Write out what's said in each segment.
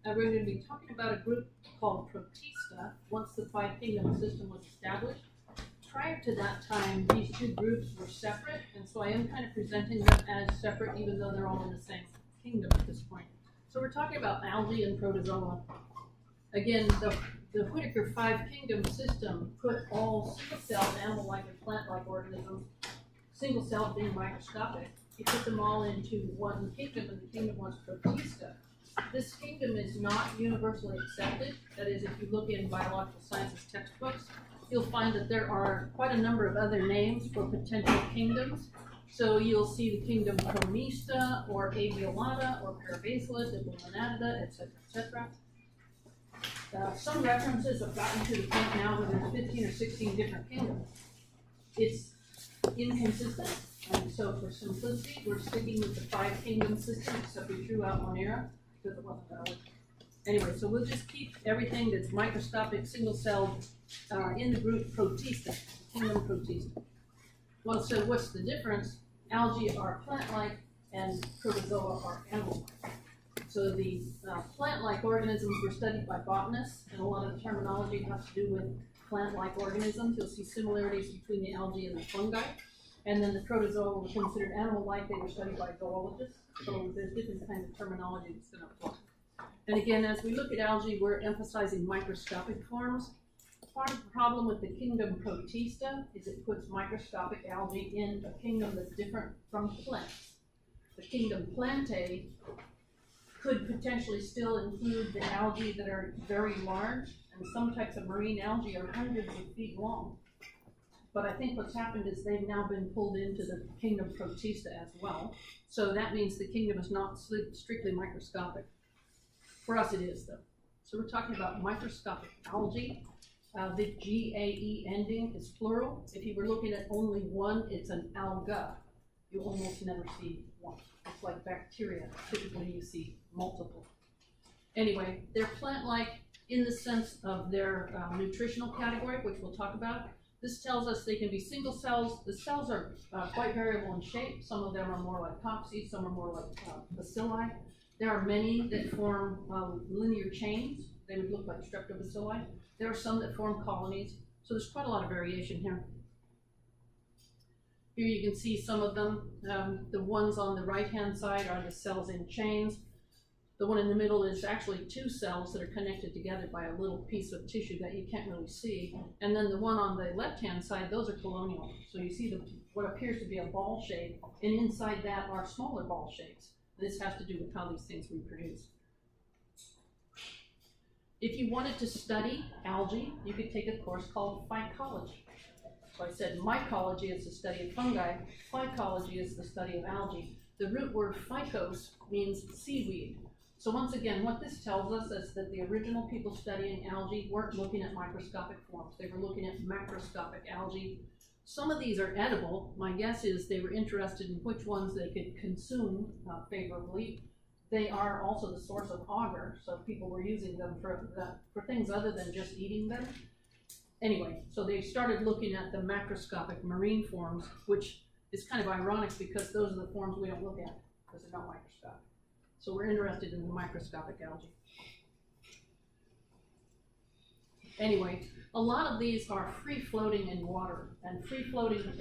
We're going to be talking about a group called Protista once the five kingdom system was established. Prior to that time, these two groups were separate, and so I am kind of presenting them as separate even though they're all in the same kingdom at this point. So we're talking about algae and protozoa. Again, the Whittaker five kingdom system put all single-celled animal-like and plant-like organisms, single-celled being microscopic, he put them all into one kingdom, and the kingdom was Protista. This kingdom is not universally accepted. That is, if you look in biological sciences textbooks, you'll find that there are quite a number of other names for potential kingdoms. So you'll see the kingdom Promista, or Aviolata, or Parabasila, Diplomonada, etc., etc. Some references have gotten to the point now where there's 15 or 16 different kingdoms. It's inconsistent, and so for simplicity, we're sticking with the five kingdom system, except we threw out Monera because it wasn't valid. Anyway, so we'll just keep everything that's microscopic, single-celled in the group Protista, kingdom Protista. Well, so what's the difference? Algae are plant-like, and protozoa are animal-like. So the plant-like organisms were studied by botanists, and a lot of the terminology has to do with plant-like organisms. You'll see similarities between the algae and the fungi. And then the protozoa were considered animal-like. They were studied by zoologists. So there's different kinds of terminology that's going to apply. And again, as we look at algae, we're emphasizing microscopic forms. Part of the problem with the kingdom Protista is it puts microscopic algae in a kingdom that's different from plants. The kingdom Plantae could potentially still include the algae that are very large, and some types of marine algae are hundreds of feet long. But I think what's happened is they've now been pulled into the kingdom Protista as well. So that means the kingdom is not strictly microscopic. For us it is, though. So we're talking about microscopic algae. The GAE ending is plural. If you were looking at only one, it's an alga. You almost never see one. It's like bacteria. Typically you see multiple. Anyway, they're plant-like in the sense of their nutritional category, which we'll talk about. This tells us they can be single cells. The cells are quite variable in shape. Some of them are more like copses, some are more like bacilli. There are many that form linear chains. They would look like streptobacilli. There are some that form colonies. So there's quite a lot of variation here. Here you can see some of them. The ones on the right-hand side are the cells in chains. The one in the middle is actually two cells that are connected together by a little piece of tissue that you can't really see. And then the one on the left-hand side, those are colonial. So you see what appears to be a ball shape, and inside that are smaller ball shapes. This has to do with how these things reproduce. If you wanted to study algae, you could take a course called phycology. So I said mycology is the study of fungi, phycology is the study of algae. The root word phycos means seaweed. So once again, what this tells us is that the original people studying algae weren't looking at microscopic forms. They were looking at macroscopic algae. Some of these are edible. My guess is they were interested in which ones they could consume favorably. They are also the source of agar, so people were using them for things other than just eating them. Anyway, so they started looking at the macroscopic marine forms, which is kind of ironic because those are the forms we don't look at because they're not microscopic. So we're interested in the microscopic algae. Anyway, a lot of these are free-floating in water, and free-floating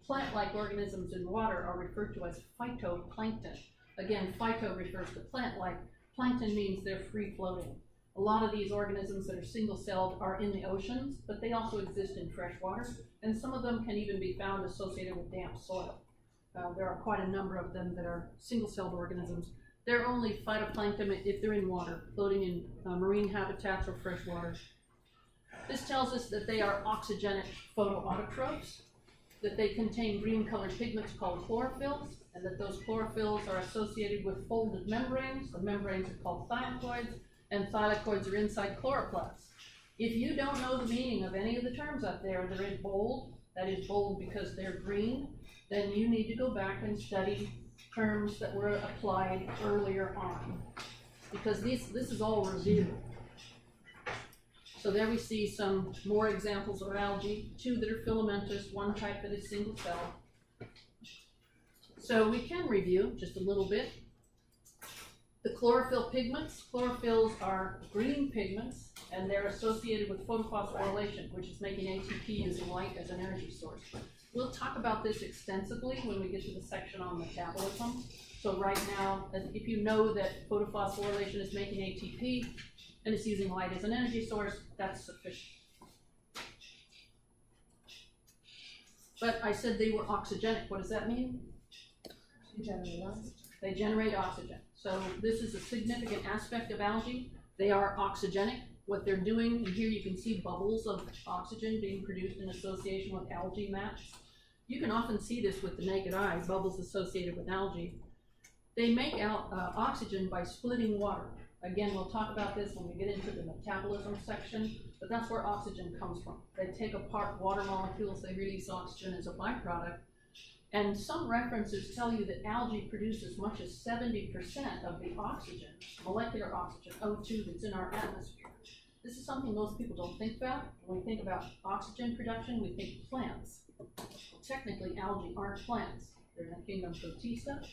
plant-like organisms in water are referred to as phytoplankton. Again, phyto refers to plant-like. Plankton means they're free-floating. A lot of these organisms that are single-celled are in the oceans, but they also exist in fresh water, and some of them can even be found associated with damp soil. There are quite a number of them that are single-celled organisms. They're only phytoplankton if they're in water, floating in marine habitats or fresh water. This tells us that they are oxygenic photoautotrophs, that they contain green-colored pigments called chlorophylls, and that those chlorophylls are associated with folded membranes. The membranes are called thylakoids, and thylakoids are inside chloroplasts. If you don't know the meaning of any of the terms up there, they're in bold, that is bold because they're green, then you need to go back and study terms that were applied earlier on, because this is all review. So there we see some more examples of algae, two that are filamentous, one type that is single cell. So we can review just a little bit. The chlorophyll pigments. Chlorophylls are green pigments, and they're associated with photophosphorylation, which is making ATP using light as an energy source. We'll talk about this extensively when we get to the section on metabolism. So right now, if you know that photophosphorylation is making ATP and it's using light as an energy source, that's sufficient. But I said they were oxygenic. What does that mean? They generate oxygen. So this is a significant aspect of algae. They are oxygenic. What they're doing, and here you can see bubbles of oxygen being produced in association with algae mats. You can often see this with the naked eye, bubbles associated with algae. They make oxygen by splitting water. Again, we'll talk about this when we get into the metabolism section, but that's where oxygen comes from. They take apart water molecules, they release oxygen as a byproduct, and some references tell you that algae produce as much as 70% of the oxygen, molecular oxygen, O2, that's in our atmosphere. This is something most people don't think about. When we think about oxygen production, we think plants. Well, technically, algae aren't plants. They're in the kingdom Protista.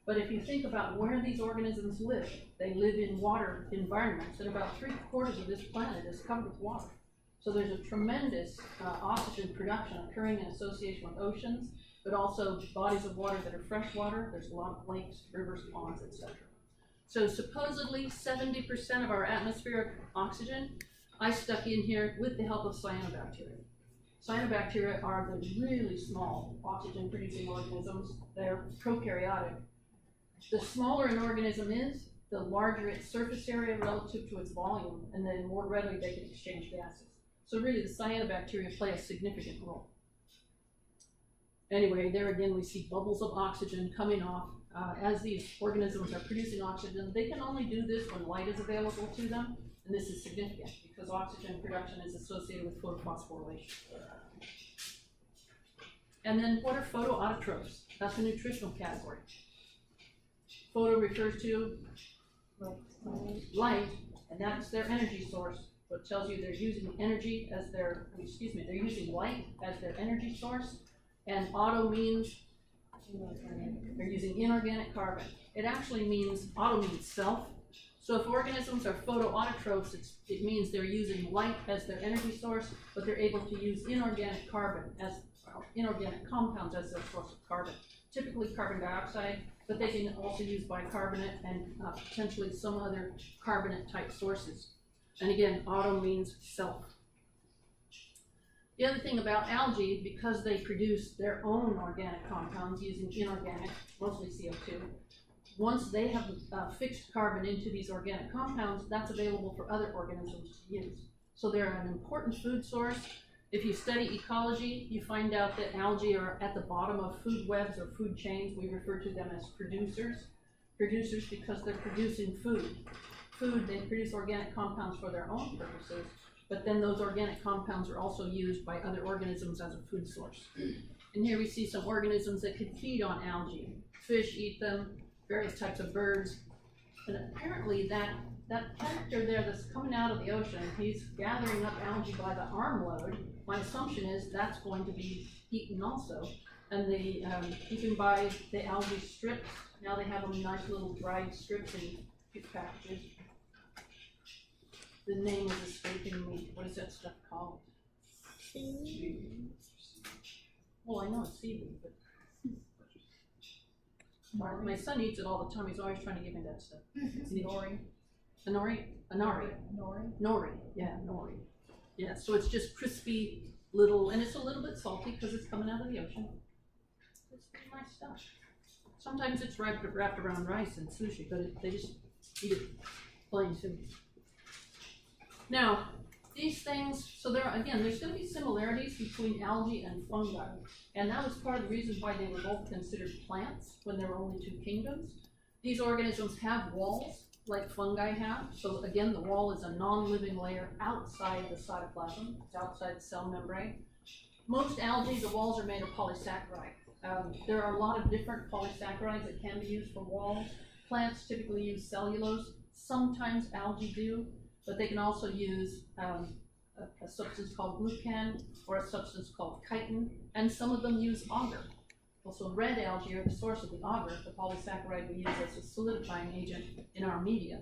But if you think about where these organisms live, they live in water environments, and about 3/4 of this planet is covered with water. So there's a tremendous oxygen production occurring in association with oceans, but also bodies of water that are freshwater. There's a lot of lakes, rivers, ponds, etc. So supposedly 70% of our atmospheric oxygen, I stuck in here with the help of cyanobacteria. Cyanobacteria are the really small oxygen-producing organisms. They're prokaryotic. The smaller an organism is, the larger its surface area relative to its volume, and then more readily they can exchange gases. So really the cyanobacteria play a significant role. Anyway, there again we see bubbles of oxygen coming off. As these organisms are producing oxygen, they can only do this when light is available to them, and this is significant because oxygen production is associated with photophosphorylation. And then what are photoautotrophs? That's a nutritional category. Photo refers to light, and that's their energy source. So it tells you they're using energy as they're using light as their energy source, and auto means they're using inorganic carbon. It actually means, auto means self. So if organisms are photoautotrophs, it means they're using light as their energy source, but they're able to use inorganic carbon inorganic compounds as their source of carbon. Typically carbon dioxide, but they can also use bicarbonate and potentially some other carbonate type sources. And again, auto means self. The other thing about algae, because they produce their own organic compounds using inorganic, mostly CO2, once they have fixed carbon into these organic compounds, that's available for other organisms to use. So they're an important food source. If you study ecology, you find out that algae are at the bottom of food webs or food chains. We refer to them as producers. Producers because they're producing food. They produce organic compounds for their own purposes, but then those organic compounds are also used by other organisms as a food source. And here we see some organisms that could feed on algae. Fish eat them, various types of birds. And apparently that character there that's coming out of the ocean, he's gathering up algae by the armload. My assumption is that's going to be eaten also. And you can buy the algae strips. Now they have them in nice little dried strips in cute packages. The name is escaping me. What is that stuff called? Seaweed. Well, I know it's seaweed, but my son eats it all the time. He's always trying to give me that stuff. Nori. Nori. Yeah, nori. Yeah, so it's just crispy little, and it's a little bit salty because it's coming out of the ocean. It's pretty nice stuff. Sometimes it's wrapped around rice and sushi, but they just eat it plain too. Now, these things, so there's going to be similarities between algae and fungi, and that was part of the reason why they were both considered plants when there were only two kingdoms. These organisms have walls, like fungi have. So again, the wall is a non-living layer outside the cytoplasm. It's outside the cell membrane. Most algae, the walls are made of polysaccharide. There are a lot of different polysaccharides that can be used for walls. Plants typically use cellulose. Sometimes algae do, but they can also use a substance called glucan or a substance called chitin, and some of them use agar. Also, red algae are the source of the agar, the polysaccharide we use as a solidifying agent in our media.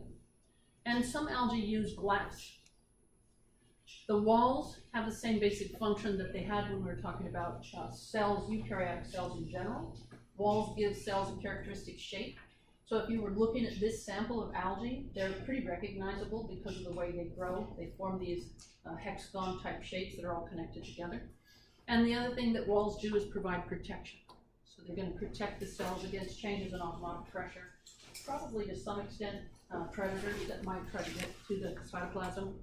And some algae use glass. The walls have the same basic function that they had when we were talking about cells, eukaryotic cells in general. Walls give cells a characteristic shape. So if you were looking at this sample of algae, they're pretty recognizable because of the way they grow. They form these hexagon type shapes that are all connected together. And the other thing that walls do is provide protection. So they're going to protect the cells against changes in osmotic pressure, probably to some extent predators that might try to get to the cytoplasm.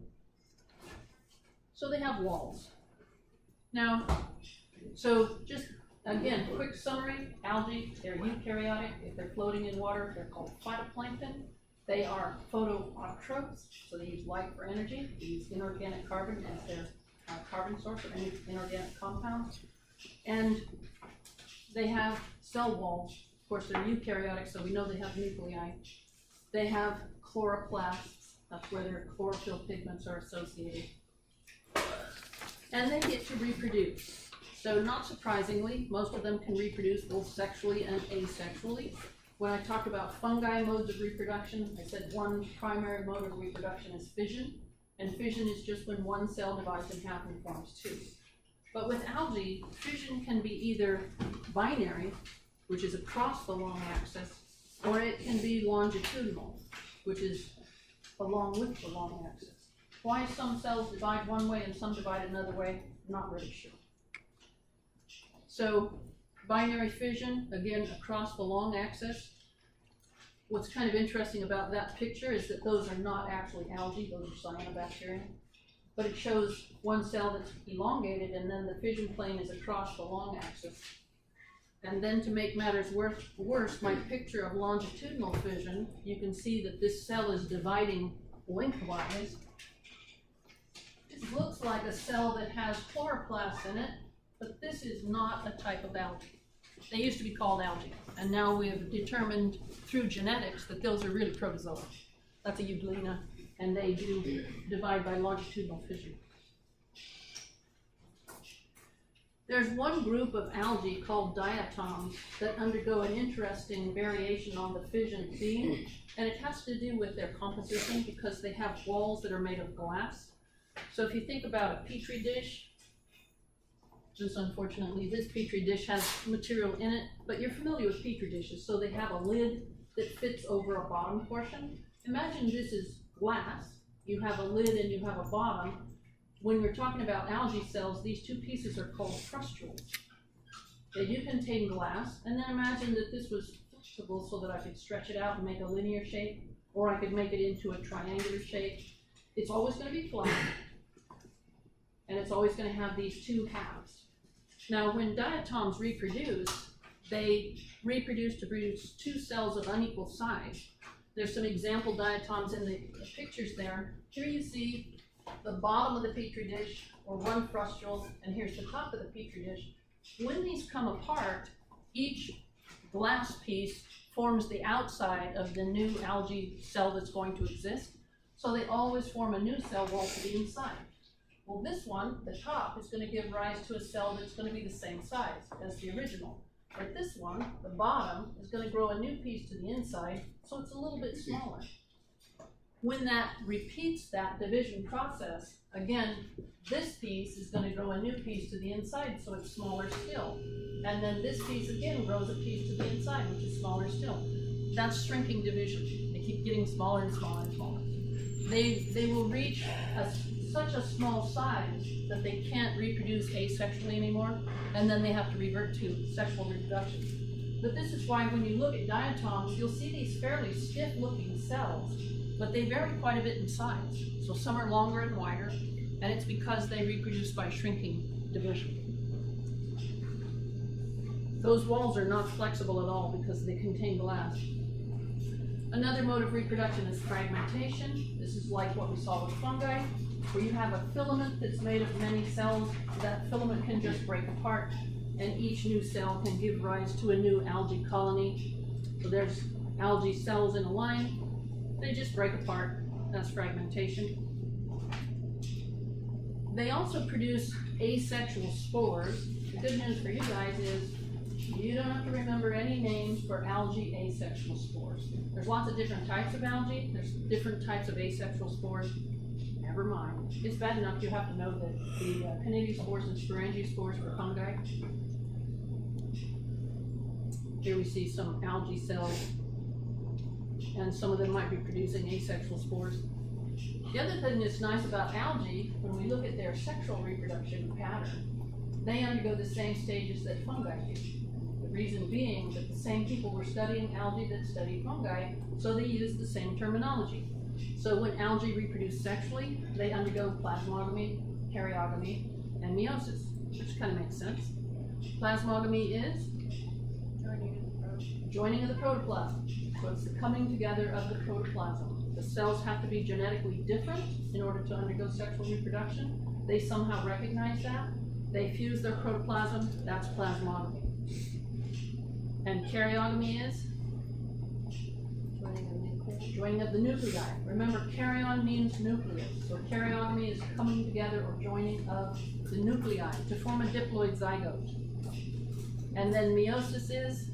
So they have walls. Now, so just again, quick summary, algae, they're eukaryotic. If they're floating in water, they're called phytoplankton. They are photoautotrophs, so they use light for energy. They use inorganic carbon as their carbon source of any inorganic compounds. And they have cell walls. Of course, they're eukaryotic, so we know they have nuclei. They have chloroplasts. That's where their chlorophyll pigments are associated. And they get to reproduce. So not surprisingly, most of them can reproduce both sexually and asexually. When I talk about fungi modes of reproduction, I said one primary mode of reproduction is fission. And fission is just when one cell divides in half and forms two. But with algae, fission can be either binary, which is across the long axis, or it can be longitudinal, which is along with the long axis. Why some cells divide one way and some divide another way, I'm not really sure. So binary fission, again, across the long axis. What's kind of interesting about that picture is that those are not actually algae, those are cyanobacteria. But it shows one cell that's elongated, and then the fission plane is across the long axis. And then to make matters worse, my picture of longitudinal fission, you can see that this cell is dividing lengthwise. This looks like a cell that has chloroplasts in it, but this is not a type of algae. They used to be called algae, and now we have determined through genetics that those are really protozoa. That's a euglena, and they do divide by longitudinal fission. There's one group of algae called diatoms that undergo an interesting variation on the fission theme, and it has to do with their composition because they have walls that are made of glass. So if you think about a petri dish, just unfortunately this petri dish has material in it, but you're familiar with petri dishes, so they have a lid that fits over a bottom portion. Imagine this is glass, you have a lid and you have a bottom. When we're talking about algae cells, these two pieces are called frustules. They do contain glass, and then imagine that this was flexible so that I could stretch it out and make a linear shape, or I could make it into a triangular shape. It's always going to be flat, and it's always going to have these two halves. Now, when diatoms reproduce, they reproduce to produce two cells of unequal size. There's some example diatoms in the pictures there. Here you see the bottom of the petri dish, or one frustule, and here's the top of the petri dish. When these come apart, each glass piece forms the outside of the new algae cell that's going to exist. So they always form a new cell wall to the inside. Well, this one, the top, is going to give rise to a cell that's going to be the same size as the original. But this one, the bottom, is going to grow a new piece to the inside, so it's a little bit smaller. When that repeats that division process, again, this piece is going to grow a new piece to the inside, so it's smaller still. And then this piece again grows a piece to the inside, which is smaller still. That's shrinking division. They keep getting smaller and smaller and smaller. They will reach such a small size that they can't reproduce asexually anymore, and then they have to revert to sexual reproduction. But this is why when you look at diatoms, you'll see these fairly stiff-looking cells, but they vary quite a bit in size. So some are longer and wider, and it's because they reproduce by shrinking division. Those walls are not flexible at all because they contain glass. Another mode of reproduction is fragmentation. This is like what we saw with fungi, where you have a filament that's made of many cells. That filament can just break apart, and each new cell can give rise to a new algae colony. So there's algae cells in a line. They just break apart. That's fragmentation. They also produce asexual spores. The good news for you guys is You don't have to remember any names for algae asexual spores. There's lots of different types of algae. There's different types of asexual spores. Never mind. It's bad enough you have to know that the conidiospores and sporangiospores for fungi. Here we see some algae cells, and some of them might be producing asexual spores. The other thing that's nice about algae, when we look at their sexual reproduction pattern, they undergo the same stages that fungi do. The reason being that the same people were studying algae that studied fungi, so they use the same terminology. So when algae reproduce sexually, they undergo plasmogamy, karyogamy, and meiosis, which kind of makes sense. Plasmogamy is joining of the protoplasm. So it's the coming together of the protoplasm. The cells have to be genetically different in order to undergo sexual reproduction. They somehow recognize that. They fuse their protoplasm, that's plasmogamy. And karyogamy is joining of the nuclei. Remember, karyon means nucleus. So karyogamy is coming together or joining of the nuclei to form a diploid zygote. And then meiosis is?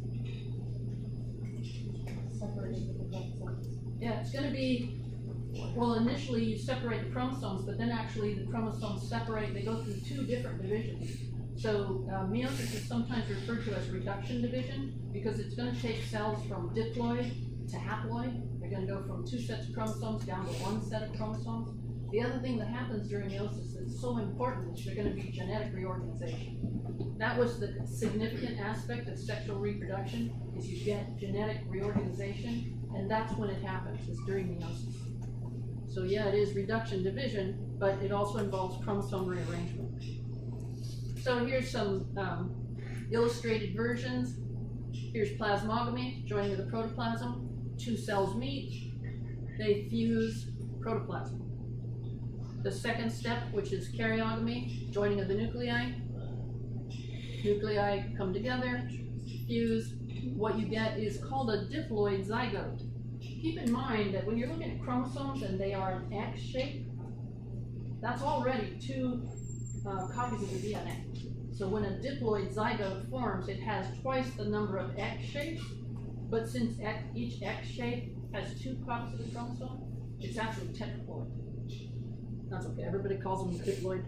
Yeah, it's going to be, well, initially you separate the chromosomes, but then actually the chromosomes separate, they go through two different divisions. So meiosis is sometimes referred to as reduction division because it's going to take cells from diploid to haploid. They're going to go from two sets of chromosomes down to one set of chromosomes. The other thing that happens during meiosis that's so important is there's going to be genetic reorganization. That was the significant aspect of sexual reproduction, is you get genetic reorganization, and that's when it happens, is during meiosis. So yeah, it is reduction division, but it also involves chromosome rearrangement. So here's some illustrated versions. Here's plasmogamy, joining of the protoplasm. Two cells meet, they fuse protoplasm. The second step, which is karyogamy, joining of the nuclei. Nuclei come together, fuse. What you get is called a diploid zygote. Keep in mind that when you're looking at chromosomes and they are an X shape, that's already two copies of the DNA. So when a diploid zygote forms, it has twice the number of X shapes, but since each X shape has two copies of the chromosome, it's actually tetraploid. That's okay, everybody calls them diploid.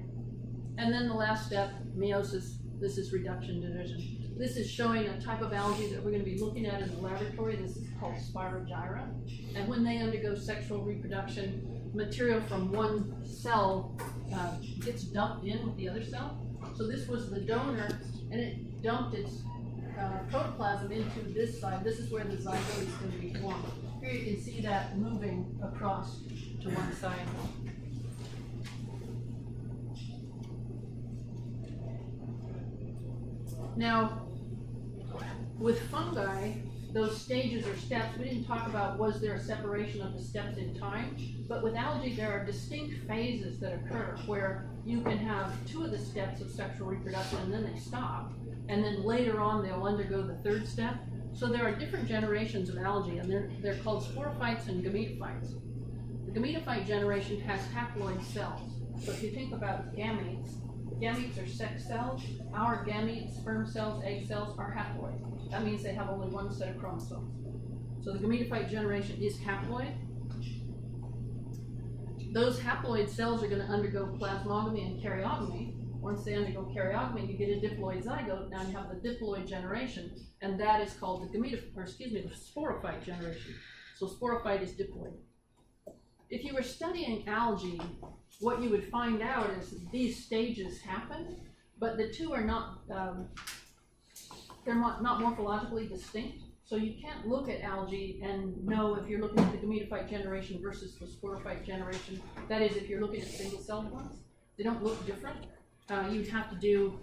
And then the last step, meiosis, this is reduction division. This is showing a type of algae that we're going to be looking at in the laboratory. This is called Spirogyra. And when they undergo sexual reproduction, material from one cell gets dumped in with the other cell. So this was the donor, and it dumped its protoplasm into this side. This is where the zygote is going to be formed. Here you can see that moving across to one side. Now, with fungi, those stages or steps, we didn't talk about was there a separation of the steps in time, but with algae there are distinct phases that occur where you can have two of the steps of sexual reproduction and then they stop, and then later on they'll undergo the third step. So there are different generations of algae, and they're called sporophytes and gametophytes. The gametophyte generation has haploid cells. So if you think about gametes, gametes are sex cells. Our gametes, sperm cells, egg cells, are haploid. That means they have only one set of chromosomes. So the gametophyte generation is haploid. Those haploid cells are going to undergo plasmogamy and karyogamy. Once they undergo karyogamy, you get a diploid zygote. Now you have the diploid generation, and that is called the the sporophyte generation. So sporophyte is diploid. If you were studying algae, what you would find out is these stages happen, but the two are not, they're not morphologically distinct. So you can't look at algae and know if you're looking at the gametophyte generation versus the sporophyte generation. That is, if you're looking at single-celled ones, they don't look different. You'd have to do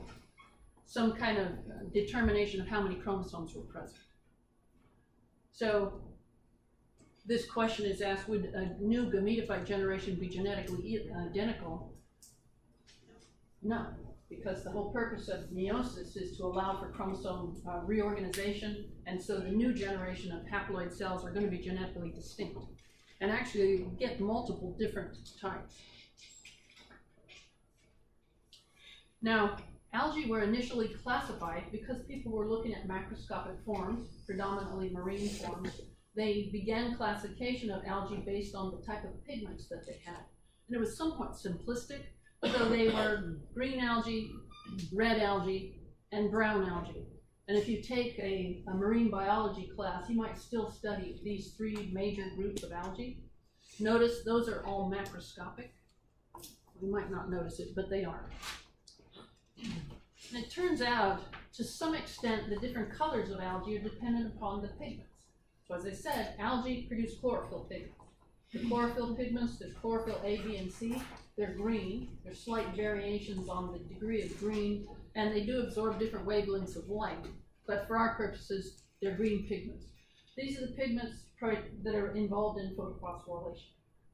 some kind of determination of how many chromosomes were present. So this question is asked, would a new gametophyte generation be genetically identical? No, because the whole purpose of meiosis is to allow for chromosome reorganization, and so the new generation of haploid cells are going to be genetically distinct. And actually, you get multiple different types. Now, Algae were initially classified because people were looking at macroscopic forms, predominantly marine forms. They began classification of algae based on the type of pigments that they had. And it was somewhat simplistic, so they were green algae, red algae, and brown algae. And if you take a marine biology class, you might still study these three major groups of algae. Notice those are all macroscopic. We might not notice it, but they are. And it turns out, to some extent, the different colors of algae are dependent upon the pigments. So as I said, algae produce chlorophyll pigments. The chlorophyll pigments, there's chlorophyll A, B, and C. They're green. There's slight variations on the degree of green, and they do absorb different wavelengths of light. But for our purposes, they're green pigments. These are the pigments that are involved in photophosphorylation.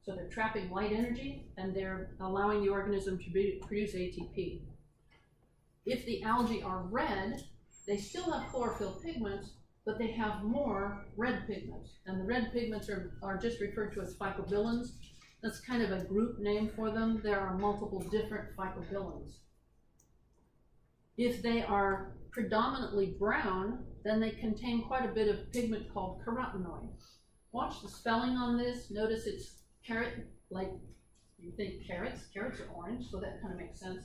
So they're trapping light energy, and they're allowing the organism to produce ATP. If the algae are red, they still have chlorophyll pigments, but they have more red pigments. And the red pigments are just referred to as phycobilins. That's kind of a group name for them. There are multiple different phycobilins. If they are predominantly brown, then they contain quite a bit of pigment called carotenoid. Watch the spelling on this. Notice it's carrot, like you think carrots. Carrots are orange, so that kind of makes sense.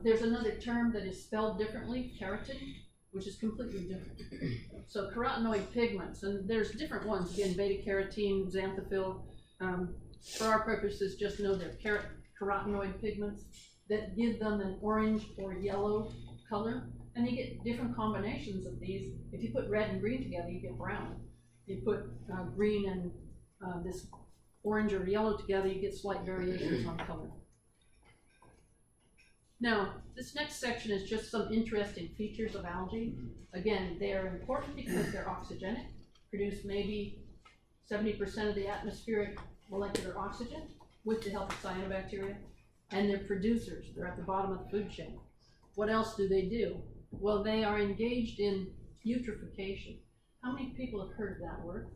There's another term that is spelled differently, keratin, which is completely different. So carotenoid pigments, and there's different ones. Again, beta-carotene, xanthophyll. For our purposes, just know they're carotenoid pigments that give them an orange or yellow color. And you get different combinations of these. If you put red and green together, you get brown. You put green and this orange or yellow together, you get slight variations on color. Now, this next section is just some interesting features of algae. Again, they are important because they're oxygenic, produce maybe 70% of the atmospheric molecular oxygen with the help of cyanobacteria, and they're producers. They're at the bottom of the food chain. What else do they do? Well, they are engaged in eutrophication. How many people have heard that word?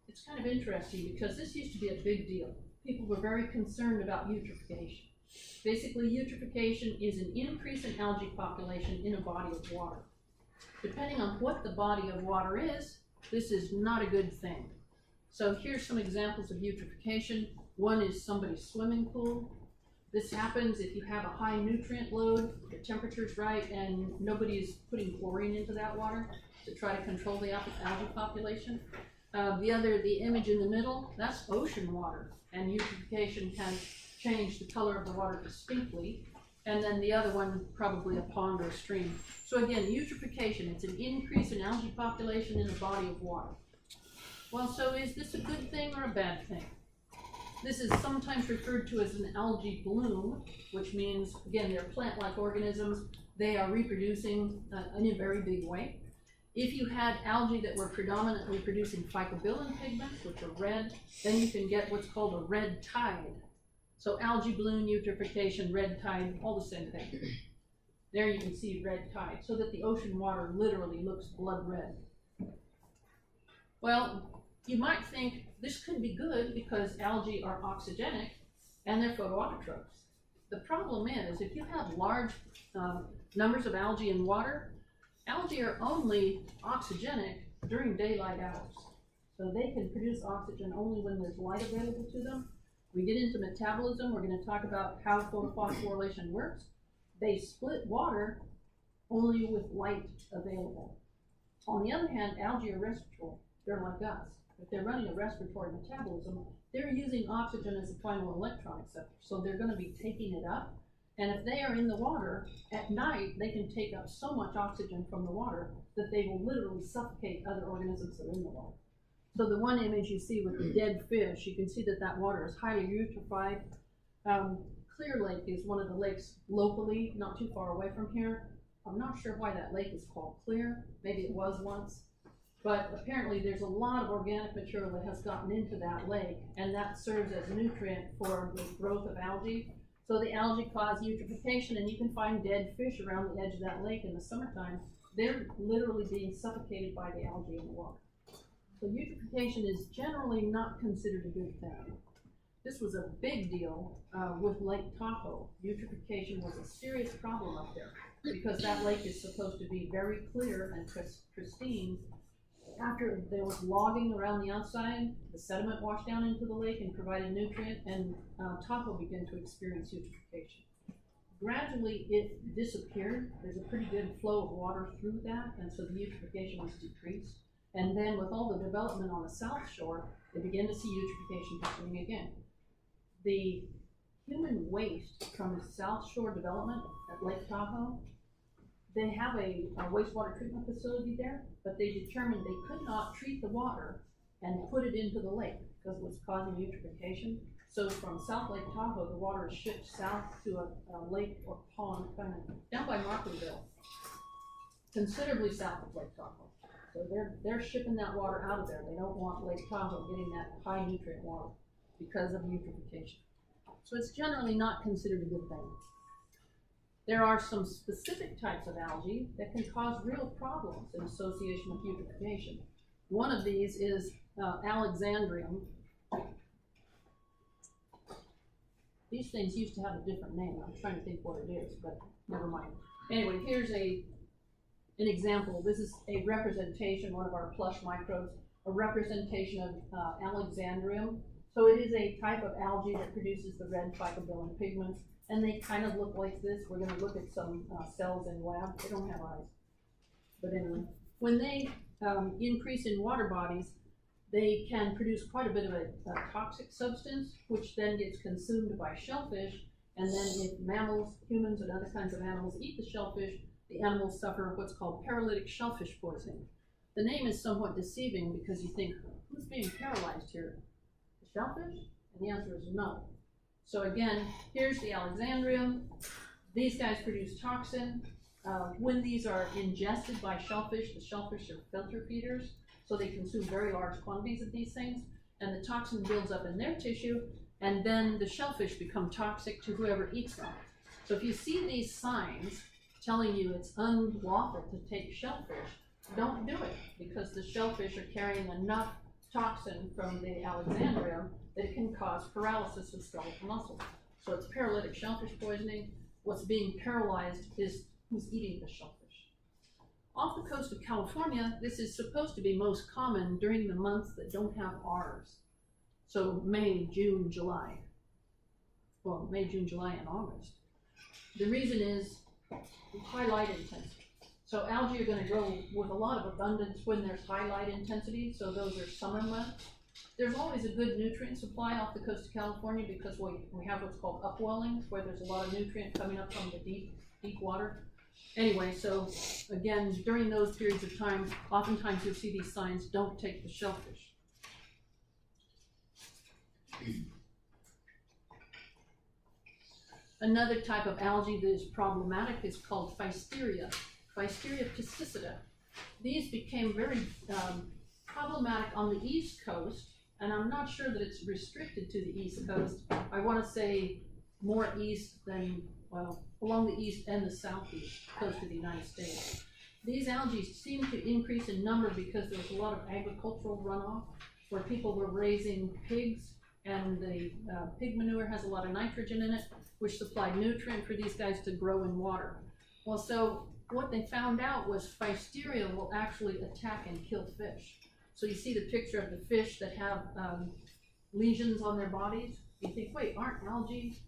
It's kind of interesting because this used to be a big deal. People were very concerned about eutrophication. Basically, eutrophication is an increase in algae population in a body of water. Depending on what the body of water is, this is not a good thing. So here's some examples of eutrophication. One is somebody's swimming pool. This happens if you have a high nutrient load, the temperature's right, and nobody is putting chlorine into that water to try to control the algae population. The image in the middle, that's ocean water, and eutrophication can change the color of the water distinctly. And then the other one, probably a pond or a stream. So again, eutrophication, it's an increase in algae population in a body of water. Well, so is this a good thing or a bad thing? This is sometimes referred to as an algae bloom, which means, again, they're plant-like organisms. They are reproducing in a very big way. If you had algae that were predominantly producing phycobilin pigments, which are red, then you can get what's called a red tide. So algae bloom, eutrophication, red tide, all the same thing. There you can see red tide, so that the ocean water literally looks blood red. Well, you might think this could be good because algae are oxygenic and they're photoautotrophs. The problem is, if you have large numbers of algae in water, algae are only oxygenic during daylight hours. So they can produce oxygen only when there's light available to them. We get into metabolism, we're going to talk about how photophosphorylation works. They split water only with light available. On the other hand, algae are respiratory. They're like us. If they're running a respiratory metabolism, they're using oxygen as a final electron acceptor. So they're going to be taking it up. And if they are in the water, at night, they can take up so much oxygen from the water that they will literally suffocate other organisms that are in the water. So the one image you see with the dead fish, you can see that that water is highly eutrophied. Clear Lake is one of the lakes locally, not too far away from here. I'm not sure why that lake is called Clear. Maybe it was once. But apparently there's a lot of organic material that has gotten into that lake, and that serves as nutrient for the growth of algae. So the algae cause eutrophication, and you can find dead fish around the edge of that lake in the summertime. They're literally being suffocated by the algae in the water. So eutrophication is generally not considered a good thing. this was a big deal with Lake Tahoe. Eutrophication was a serious problem up there because that lake is supposed to be very clear and pristine. After there was logging around the outside, the sediment washed down into the lake and provided nutrient, and Tahoe began to experience eutrophication. Gradually, it disappeared. There's a pretty good flow of water through that, and so the eutrophication was decreased. And then with all the development on the south shore, they began to see eutrophication happening again. The human waste from the south shore development at Lake Tahoe, they have a wastewater treatment facility there, but they determined they could not treat the water and put it into the lake because it was causing eutrophication. So from South Lake Tahoe, the water is shipped south to a lake or pond kind of down by Martinville, considerably south of Lake Tahoe. So they're shipping that water out of there. They don't want Lake Tahoe getting that high nutrient water because of eutrophication. So it's generally not considered a good thing. There are some specific types of algae that can cause real problems in association with eutrophication. One of these is Alexandrium. These things used to have a different name. I'm trying to think what it is, but never mind. Anyway, here's an example. This is a representation, one of our plush microbes, a representation of Alexandrium. So it is a type of algae that produces the red phycobilin pigments, and they kind of look like this. We're going to look at some cells in lab. They don't have eyes. But anyway, when they increase in water bodies, they can produce quite a bit of a toxic substance, which then gets consumed by shellfish. And then if mammals, humans, and other kinds of animals eat the shellfish, the animals suffer what's called paralytic shellfish poisoning. The name is somewhat deceiving because you think, who's being paralyzed here? The shellfish? And the answer is no. So again, here's the Alexandrium. These guys produce toxin. When these are ingested by shellfish, the shellfish are filter feeders, so they consume very large quantities of these things, and the toxin builds up in their tissue, and then the shellfish become toxic to whoever eats them. So if you see these signs telling you it's unlawful to take shellfish, don't do it, because the shellfish are carrying enough toxin from the Alexandrium that it can cause paralysis of skeletal muscle. So it's paralytic shellfish poisoning. What's being paralyzed is who's eating the shellfish. Off the coast of California, this is supposed to be most common during the months that don't have R's. So May, June, July. Well, May, June, July, and August. The reason is high light intensity. So algae are going to grow with a lot of abundance when there's high light intensity, so those are summer months. There's always a good nutrient supply off the coast of California because we have what's called upwellings, where there's a lot of nutrient coming up from the deep water. Anyway, so again, during those periods of time, oftentimes you'll see these signs, don't take the shellfish. Another type of algae that is problematic is called Pfiesteria, Pfiesteria piscicida. These became very problematic on the East Coast, and I'm not sure that it's restricted to the East Coast. I want to say more east than, well, along the east and the southeast coast of the United States. These algae seem to increase in number because there was a lot of agricultural runoff where people were raising pigs, and the pig manure has a lot of nitrogen in it, which supplied nutrient for these guys to grow in water. Well, so what they found out was Pfiesteria will actually attack and kill fish. So you see the picture of the fish that have lesions on their bodies. You think, wait, aren't algae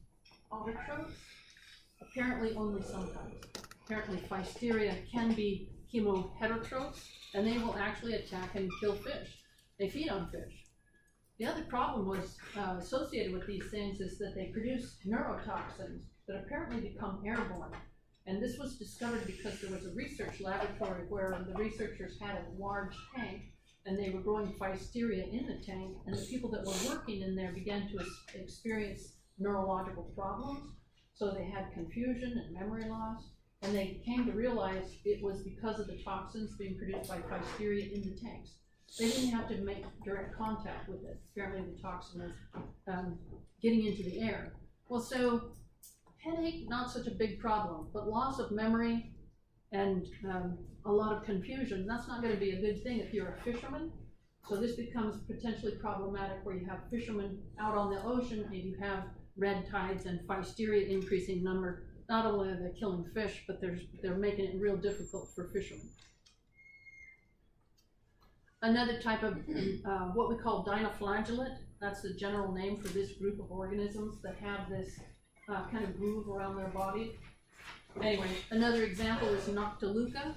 autotrophs? Apparently only sometimes. Apparently Pfiesteria can be chemoheterotrophs, and they will actually attack and kill fish. They feed on fish. The other problem was associated with these things is that they produce neurotoxins that apparently become airborne. And this was discovered because there was a research laboratory where the researchers had a large tank and they were growing Pfiesteria in the tank, and the people that were working in there began to experience neurological problems. So they had confusion and memory loss, and they came to realize it was because of the toxins being produced by Pfiesteria in the tanks. They didn't have to make direct contact with it. Apparently the toxin was getting into the air. Well, so headache, not such a big problem, but loss of memory and a lot of confusion, that's not going to be a good thing if you're a fisherman. So this becomes potentially problematic where you have fishermen out on the ocean and you have red tides and Pfiesteria increasing number. Not only are they killing fish, but they're making it real difficult for fishermen. Another type of what we call dinoflagellate, that's the general name for this group of organisms that have this kind of groove around their body. Anyway, another example is Noctiluca.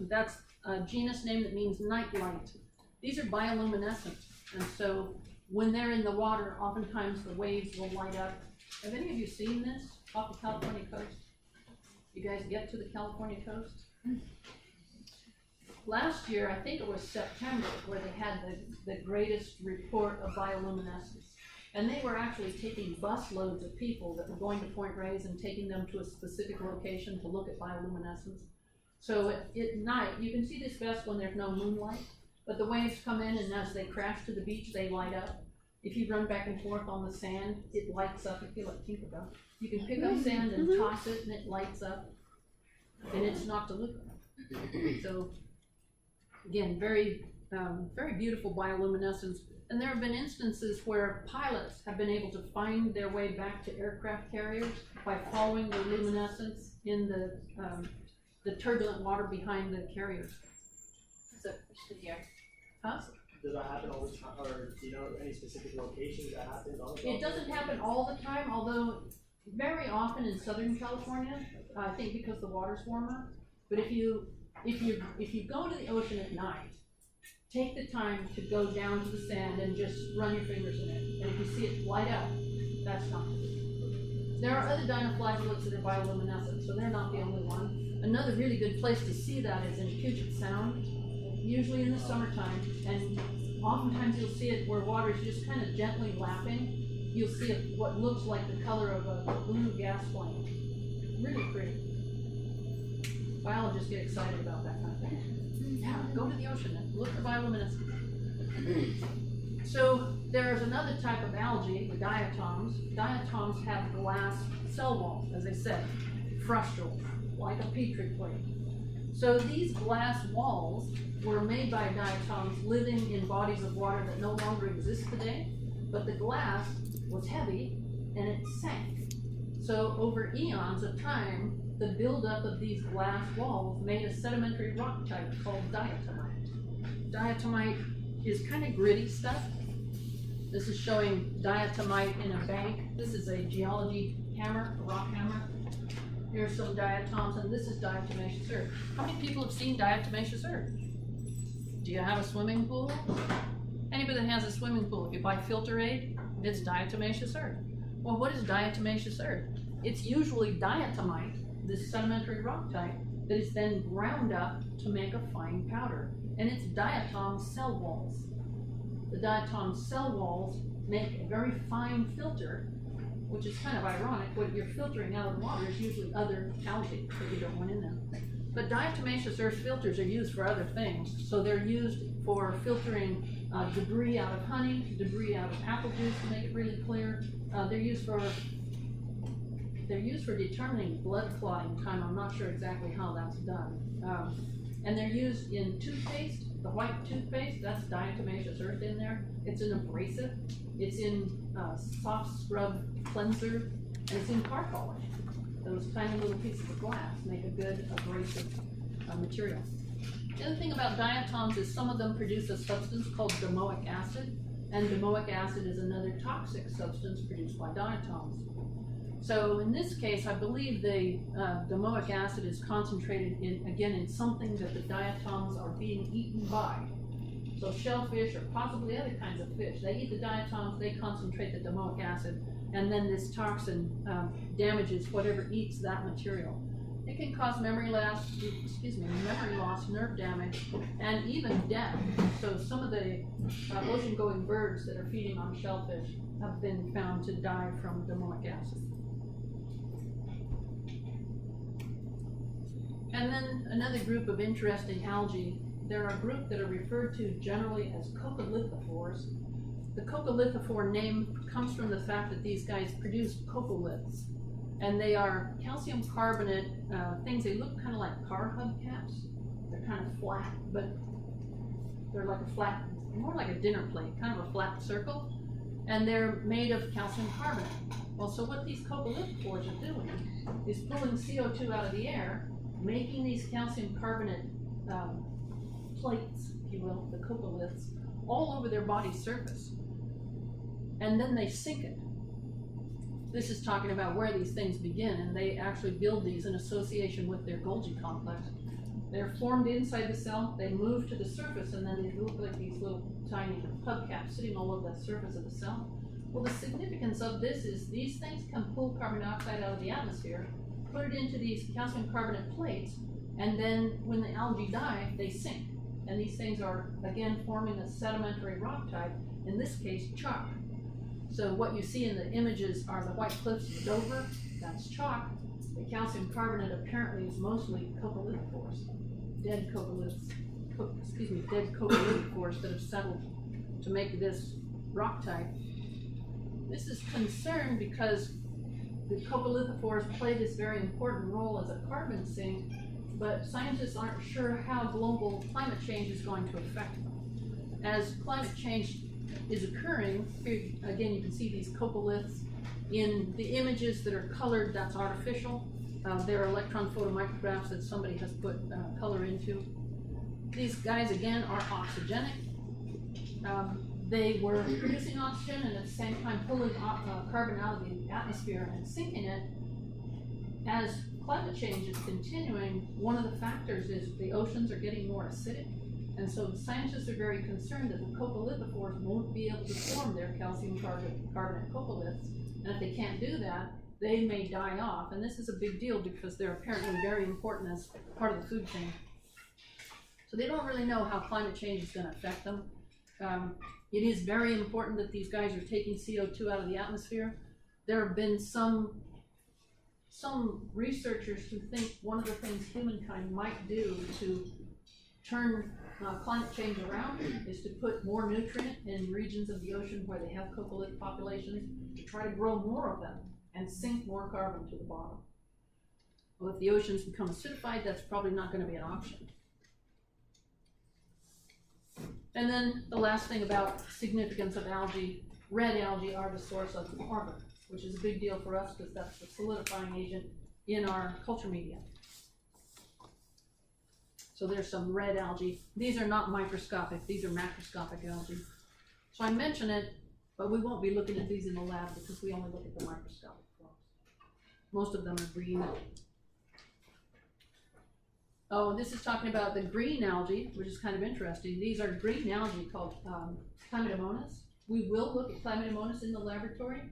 That's a genus name that means nightlight. These are bioluminescent, and so when they're in the water, oftentimes the waves will light up. Have any of you seen this off the California coast? You guys get to the California coast? Last year, I think it was September, where they had the greatest report of bioluminescence. And they were actually taking bus loads of people that were going to Point Reyes and taking them to a specific location to look at bioluminescence. So at night, you can see this best when there's no moonlight, but the waves come in and as they crash to the beach, they light up. If you run back and forth on the sand, it lights up. If you like Tinkerbell, you can pick up sand and toss it and it lights up. And it's Noctiluca. So again, very beautiful bioluminescence. And there have been instances where pilots have been able to find their way back to aircraft carriers by following the luminescence in the turbulent water behind the carriers. So, yeah. Huh? Does that happen all the time, or do you know any specific locations that happens all the time? It doesn't happen all the time, although very often in Southern California, I think because the water's warmer. But if you go to the ocean at night, take the time to go down to the sand and just run your fingers in it. And if you see it light up, that's not good. There are other dinoflagellates that are bioluminescent, so they're not the only one. Another really good place to see that is in Puget Sound, usually in the summertime, and oftentimes you'll see it where water is just kind of gently lapping. You'll see it, what looks like the color of a blue gas flame. Really pretty. Biologists get excited about that kind of thing. Yeah, go to the ocean and look for bioluminescence. So there's another type of algae, the diatoms. Diatoms have glass cell walls, as I said, frustral, like a petri plate. So these glass walls were made by diatoms living in bodies of water that no longer exist today, but the glass was heavy and it sank. So over eons of time, the buildup of these glass walls made a sedimentary rock type called diatomite. Diatomite is kind of gritty stuff. This is showing diatomite in a bank. This is a geology hammer, a rock hammer. Here's some diatoms, and this is diatomaceous earth. How many people have seen diatomaceous earth? Do you have a swimming pool? Anybody that has a swimming pool, if you buy Filter Aid, it's diatomaceous earth. Well, what is diatomaceous earth? It's usually diatomite, this sedimentary rock type, that is then ground up to make a fine powder. And it's diatom cell walls. The diatom cell walls make a very fine filter, which is kind of ironic. What you're filtering out of the water is usually other algae that you don't want in them. But diatomaceous earth filters are used for other things. So they're used for filtering debris out of honey, debris out of apple juice to make it really clear. They're used for determining blood clotting time. I'm not sure exactly how that's done. And they're used in toothpaste, the white toothpaste, that's diatomaceous earth in there. It's an abrasive. It's in soft scrub cleanser, and it's in car polish. Those tiny little pieces of glass make a good abrasive material. The other thing about diatoms is some of them produce a substance called domoic acid, and domoic acid is another toxic substance produced by diatoms. So in this case, I believe the domoic acid is concentrated in something that the diatoms are being eaten by. So shellfish or possibly other kinds of fish, they eat the diatoms, they concentrate the domoic acid, and then this toxin damages whatever eats that material. It can cause memory loss, nerve damage, and even death. So some of the ocean-going birds that are feeding on shellfish have been found to die from domoic acid. And then another group of interesting algae. There are a group that are referred to generally as coccolithophores. The coccolithophore name comes from the fact that these guys produce coccoliths. And they are calcium carbonate things. They look kind of like car hubcaps. They're kind of flat, but they're like a flat more like a dinner plate, kind of a flat circle, and they're made of calcium carbonate. Well, so what these copolithopores are doing is pulling CO2 out of the air, making these calcium carbonate plates, if you will, the copoliths, all over their body's surface. And then they sink it. This is talking about where these things begin, and they actually build these in association with their Golgi complex. They're formed inside the cell, they move to the surface, and then they look like these little tiny hubcaps sitting all over the surface of the cell. Well, the significance of this is these things can pull carbon dioxide out of the atmosphere, put it into these calcium carbonate plates, and then when the algae die, they sink. And these things are, again, forming a sedimentary rock type, in this case, chalk. So what you see in the images are the white cliffs of Dover, that's chalk. The calcium carbonate apparently is mostly copolithopores, dead copolithopores that have settled to make this rock type. This is concerned because the copolithopores play this very important role as a carbon sink, but scientists aren't sure how global climate change is going to affect them. As climate change is occurring, here again you can see these copoliths in the images that are colored, that's artificial. There are electron photomicrographs that somebody has put color into. These guys again are oxygenic. They were producing oxygen and at the same time pulling carbon out of the atmosphere and sinking it. As climate change is continuing, one of the factors is the oceans are getting more acidic. And so the scientists are very concerned that the copolithopores won't be able to form their calcium carbonate copoliths. And if they can't do that, they may die off. And this is a big deal because they're apparently very important as part of the food chain. So they don't really know how climate change is going to affect them. It is very important that these guys are taking CO2 out of the atmosphere. There have been some researchers who think one of the things humankind might do to turn climate change around is to put more nutrient in regions of the ocean where they have copolith populations, to try to grow more of them and sink more carbon to the bottom. Well, if the oceans become acidified, that's probably not going to be an option. And then the last thing about significance of algae, red algae are the source of carbon, which is a big deal for us because that's the solidifying agent in our culture media. So there's some red algae. These are not microscopic, these are macroscopic algae. So I mention it, but we won't be looking at these in the lab because we only look at the microscopic forms. Most of them are green. Oh, this is talking about the green algae, which is kind of interesting. These are green algae called Chlamydomonas. We will look at Chlamydomonas in the laboratory.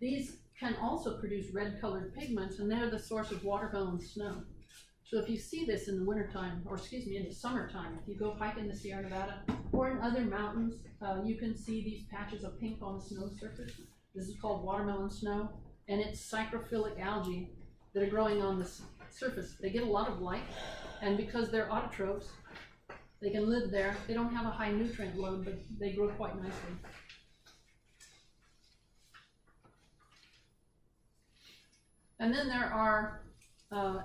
These can also produce red-colored pigments, and they're the source of watermelon snow. So if you see this in the wintertime, or excuse me, in the summertime, if you go hike in the Sierra Nevada or in other mountains, you can see these patches of pink on the snow surface. This is called watermelon snow, and it's psychrophilic algae that are growing on the surface. They get a lot of light, and because they're autotrophs, they can live there. They don't have a high nutrient load, but they grow quite nicely. And then there are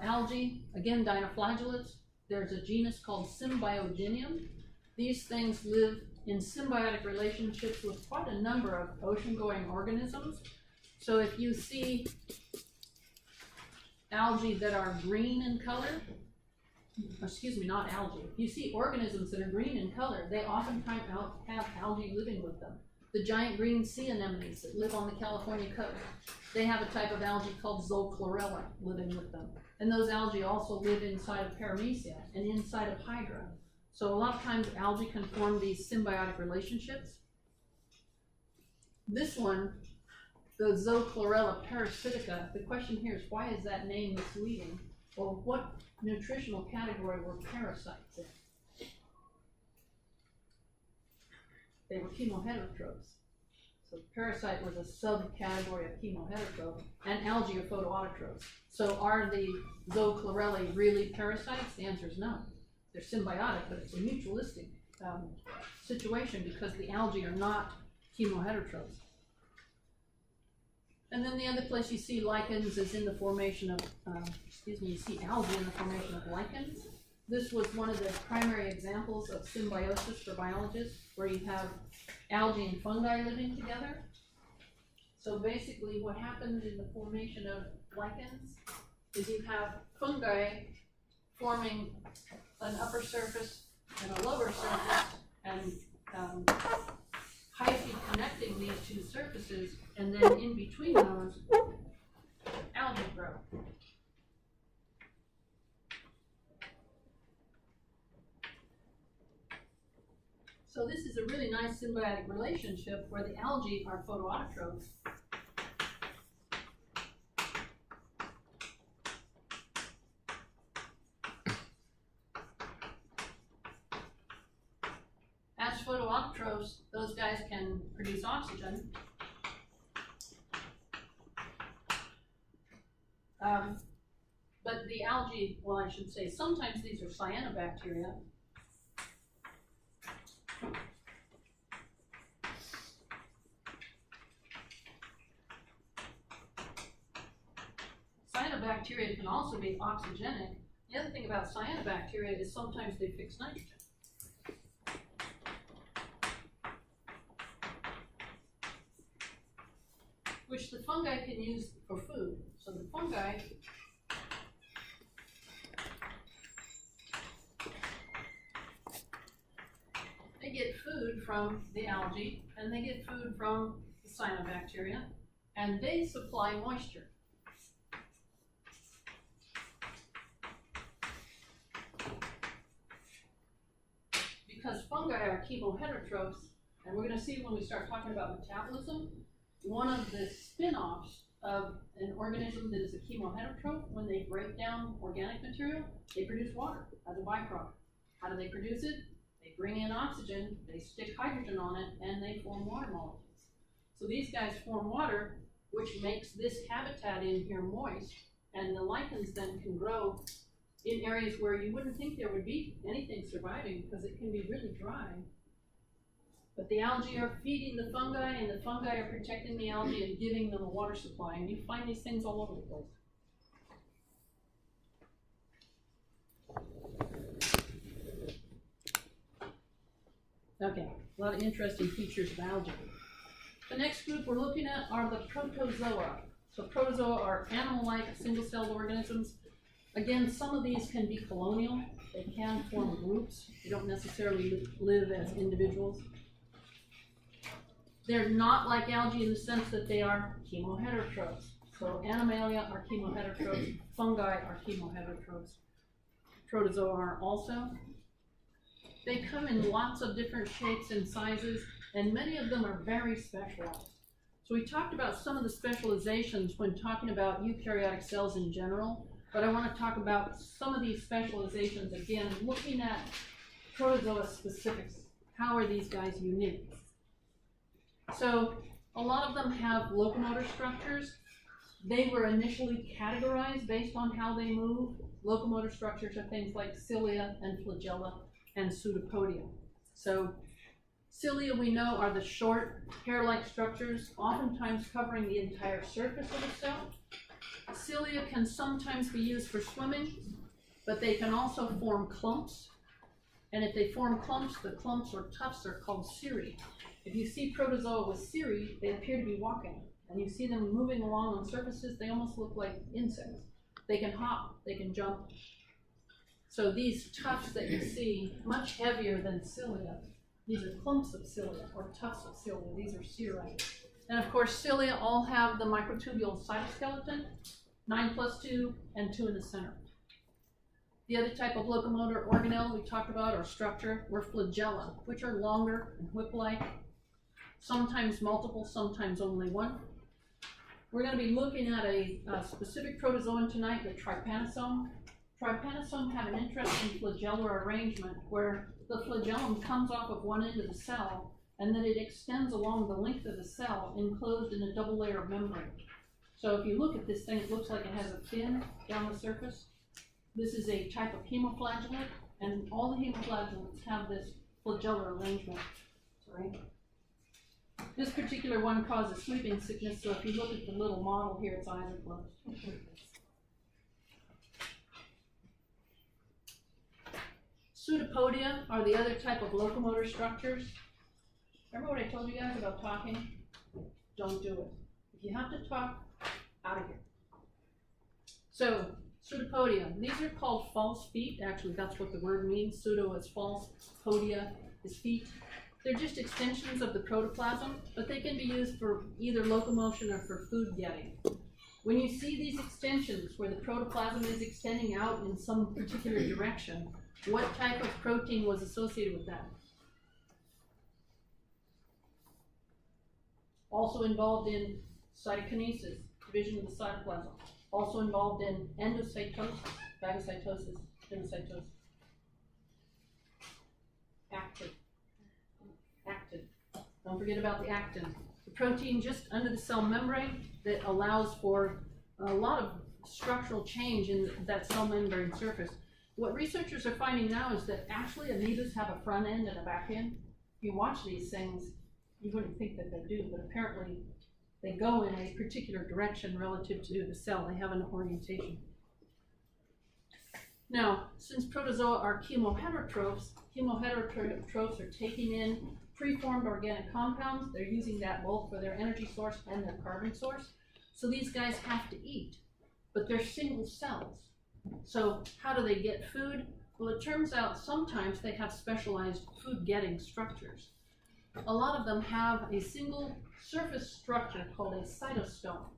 algae, again dinoflagellates. There's a genus called Symbiodinium. These things live in symbiotic relationships with quite a number of ocean-going organisms. So if you see algae that are green in color, excuse me, not algae. If you see organisms that are green in color, they oftentimes have algae living with them. The giant green sea anemones that live on the California coast, they have a type of algae called Zooxanthellae living with them. And those algae also live inside of Paramecia and inside of Hydra. So a lot of times algae can form these symbiotic relationships. This one, the Zooxanthellae parasitica, the question here is why is that name misleading? Well, what nutritional category were parasites in? They were chemoheterotrophs. So parasite was a subcategory of chemoheterotroph, and algae are photoautotrophs. So are the Zooxanthellae really parasites? The answer is no. They're symbiotic, but it's a mutualistic situation because the algae are not chemoheterotrophs. And then the other place you see lichens is in the formation of, you see algae in the formation of lichens. this was one of the primary examples of symbiosis for biologists, where you have algae and fungi living together. So basically what happens in the formation of lichens is you have fungi forming an upper surface and a lower surface, and hyphae connecting these two surfaces, and then in between those, algae grow. So this is a really nice symbiotic relationship where the algae are photoautotrophs. As photoautotrophs, those guys can produce oxygen. But the algae, well, I should say, sometimes these are cyanobacteria. Cyanobacteria can also be oxygenic. The other thing about cyanobacteria is sometimes they fix nitrogen. Which the fungi can use for food. So the fungi they get food from the algae, and they get food from the cyanobacteria, and they supply moisture. Because fungi are chemoheterotrophs, and we're going to see when we start talking about metabolism, one of the spin-offs of an organism that is a chemoheterotroph, when they break down organic material, they produce water as a byproduct. How do they produce it? They bring in oxygen, they stick hydrogen on it, and they form water molecules. So these guys form water, which makes this habitat in here moist, and the lichens then can grow in areas where you wouldn't think there would be anything surviving because it can be really dry. But the algae are feeding the fungi, and the fungi are protecting the algae and giving them a water supply. And you find these things all over the place. Okay, a lot of interesting features of algae. The next group we're looking at are the protozoa. So protozoa are animal-like, single-celled organisms. Again, some of these can be colonial. They can form groups. They don't necessarily live as individuals. They're not like algae in the sense that they are chemoheterotrophs. So animalia are chemoheterotrophs, fungi are chemoheterotrophs. Protozoa are also. They come in lots of different shapes and sizes, and many of them are very specialized. So we talked about some of the specializations when talking about eukaryotic cells in general, but I want to talk about some of these specializations again, looking at protozoa specifics. How are these guys unique? So a lot of them have locomotor structures. They were initially categorized based on how they move. Locomotor structures are things like cilia and flagella and pseudopodia. So cilia, we know, are the short hair-like structures, oftentimes covering the entire surface of a cell. Cilia can sometimes be used for swimming, but they can also form clumps. And if they form clumps, the clumps or tufts are called cirri. If you see protozoa with cirri, they appear to be walking. And you see them moving along on surfaces, they almost look like insects. They can hop, they can jump. So these tufts that you see, much heavier than cilia, these are clumps of cilia or tufts of cilia. These are cirri. And of course, cilia all have the microtubule cytoskeleton, 9+2 and 2 in the center. The other type of locomotor organelle we talked about, or structure, were flagella, which are longer and whip-like, sometimes multiple, sometimes only one. We're going to be looking at a specific protozoan tonight, the trypanosome. Trypanosome have an interesting flagellar arrangement where the flagellum comes off of one end of the cell, and then it extends along the length of the cell, enclosed in a double layer of membrane. So if you look at this thing, it looks like it has a fin down the surface. This is a type of hemoflagellate, and all the hemoflagellates have this flagellar arrangement. Sorry. This particular one causes sleeping sickness, so if you look at the little model here, its eyes are closed. Pseudopodia are the other type of locomotor structures. Remember what I told you guys about talking? Don't do it. If you have to talk, out of here. So, pseudopodia, these are called false feet. Actually, that's what the word means. Pseudo is false, podia is feet. They're just extensions of the protoplasm, but they can be used for either locomotion or for food getting. When you see these extensions where the protoplasm is extending out in some particular direction, what type of protein was associated with that? Also involved in cytokinesis, division of the cytoplasm. Also involved in endocytosis, phagocytosis, pinocytosis. Actin. Don't forget about the actin. The protein just under the cell membrane that allows for a lot of structural change in that cell membrane surface. What researchers are finding now is that actually amoebas have a front end and a back end. If you watch these things, you wouldn't think that they do, but apparently they go in a particular direction relative to the cell. They have an orientation. Now, since protozoa are chemoheterotrophs are taking in preformed organic compounds. They're using that both for their energy source and their carbon source. So these guys have to eat, but they're single cells. So how do they get food? Well, it turns out sometimes they have specialized food-getting structures. A lot of them have a single surface structure called a cytostome.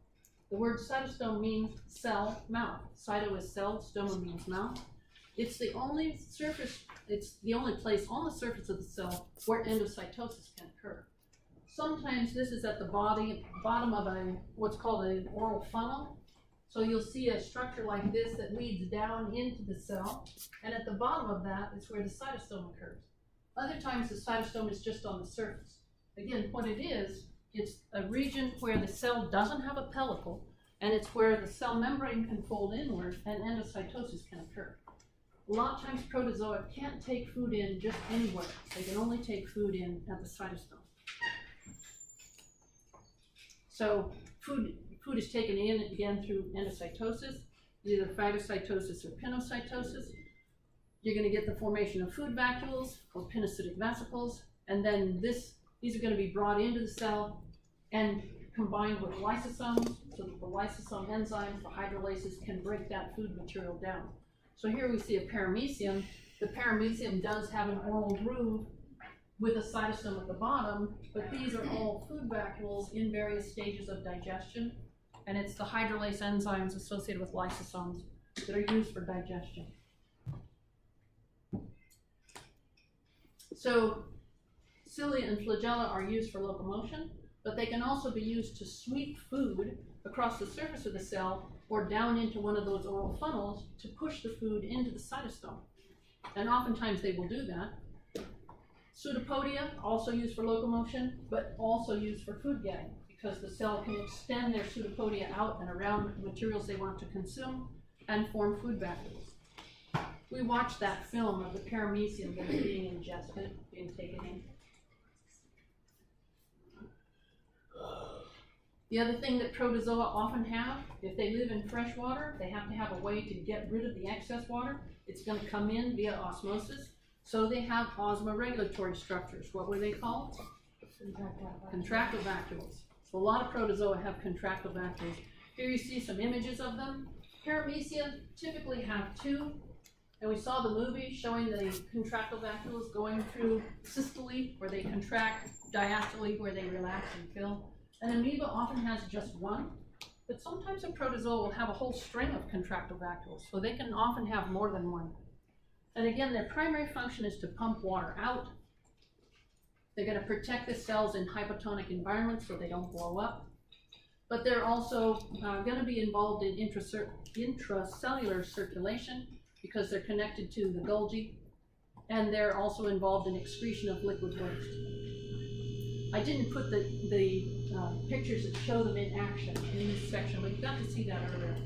The word cytostome means cell, mouth. Cyto is cell, stoma means mouth. It's the only place on the surface of the cell where endocytosis can occur. Sometimes this is at the bottom of what's called an oral funnel. So you'll see a structure like this that leads down into the cell, and at the bottom of that is where the cytostome occurs. Other times the cytostome is just on the surface. Again, what it is, it's a region where the cell doesn't have a pellicle, and it's where the cell membrane can fold inward and endocytosis can occur. A lot of times protozoa can't take food in just anywhere. They can only take food in at the cytostome. So food is taken in again through endocytosis, either phagocytosis or pinocytosis. You're going to get the formation of food vacuoles or pinocytic vesicles, and then these are going to be brought into the cell and combined with lysosomes, so that the lysosome enzymes, the hydrolases, can break that food material down. So here we see a paramecium. The paramecium does have an oral groove with a cytosome at the bottom, but these are all food vacuoles in various stages of digestion, and it's the hydrolase enzymes associated with lysosomes that are used for digestion. So cilia and flagella are used for locomotion, but they can also be used to sweep food across the surface of the cell or down into one of those oral funnels to push the food into the cytostome. And oftentimes they will do that. Pseudopodia, also used for locomotion, but also used for food getting, because the cell can extend their pseudopodia out and around the materials they want to consume and form food vacuoles. We watched that film of the paramecium that is being ingested, being taken in. The other thing that protozoa often have, if they live in fresh water, they have to have a way to get rid of the excess water. It's going to come in via osmosis. So they have osmoregulatory structures. What were they called? Contractile vacuoles. So a lot of protozoa have contractile vacuoles. Here you see some images of them. Paramecium typically have two, and we saw the movie showing the contractile vacuoles going through systole, where they contract, diastole, where they relax and fill. An amoeba often has just one, but sometimes a protozoa will have a whole string of contractile vacuoles, so they can often have more than one. And again, their primary function is to pump water out. They're going to protect the cells in hypotonic environments so they don't blow up. But they're also going to be involved in intracellular circulation because they're connected to the Golgi, and they're also involved in excretion of liquid waste. I didn't put the pictures that show them in action in this section, but you got to see that earlier.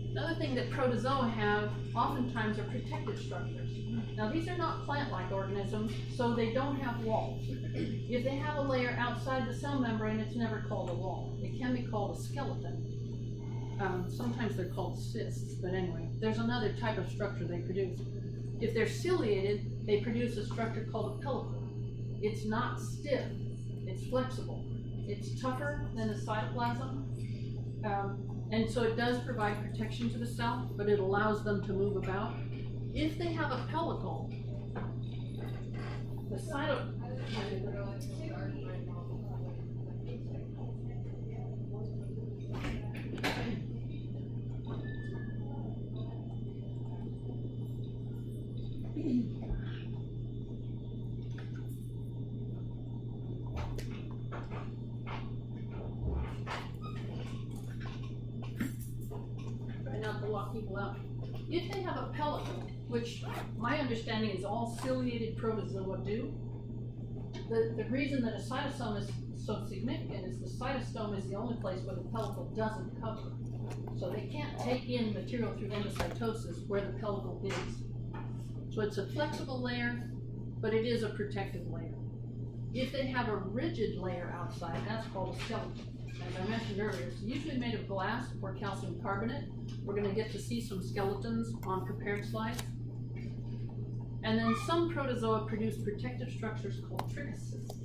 Another thing that protozoa have oftentimes are protective structures. Now these are not plant-like organisms, so they don't have walls. If they have a layer outside the cell membrane, it's never called a wall. It can be called a skeleton. Sometimes they're called cysts, but anyway, there's another type of structure they produce. If they're ciliated, they produce a structure called a pellicle. It's not stiff, it's flexible. It's tougher than the cytoplasm, and so it does provide protection to the cell, but it allows them to move about. If they have a pellicle, the try not to lock people out. If they have a pellicle, which my understanding is all ciliated protozoa do, the reason that a cytosome is so significant is the cytostome is the only place where the pellicle doesn't cover. So they can't take in material through endocytosis where the pellicle is. So it's a flexible layer, but it is a protective layer. If they have a rigid layer outside, that's called a skeleton. As I mentioned earlier, it's usually made of glass or calcium carbonate. We're going to get to see some skeletons on prepared slides. And then some protozoa produce protective structures called trichocysts.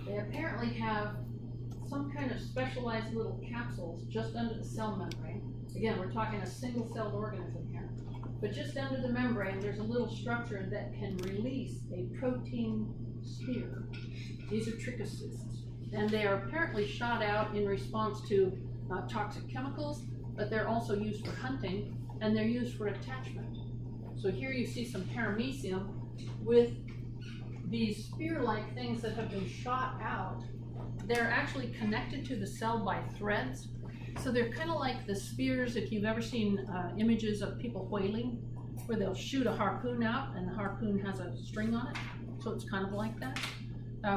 They apparently have some kind of specialized little capsules just under the cell membrane. Again, we're talking a single-celled organism here. But just under the membrane, there's a little structure that can release a protein spear. These are trichocysts. And they are apparently shot out in response to toxic chemicals, but they're also used for hunting, and they're used for attachment. So here you see some paramecium with these spear-like things that have been shot out. They're actually connected to the cell by threads. So they're kind of like the spears, if you've ever seen images of people whaling, where they'll shoot a harpoon out and the harpoon has a string on it. So it's kind of like that.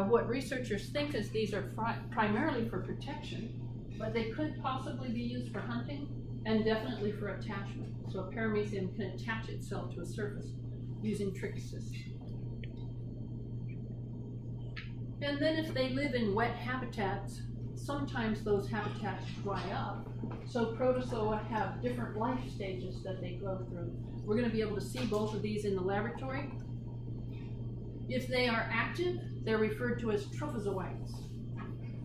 What researchers think is these are primarily for protection, but they could possibly be used for hunting and definitely for attachment. So a paramecium can attach itself to a surface using trichocysts. And then if they live in wet habitats, sometimes those habitats dry up. So protozoa have different life stages that they go through. We're going to be able to see both of these in the laboratory. If they are active, they're referred to as trophozoites.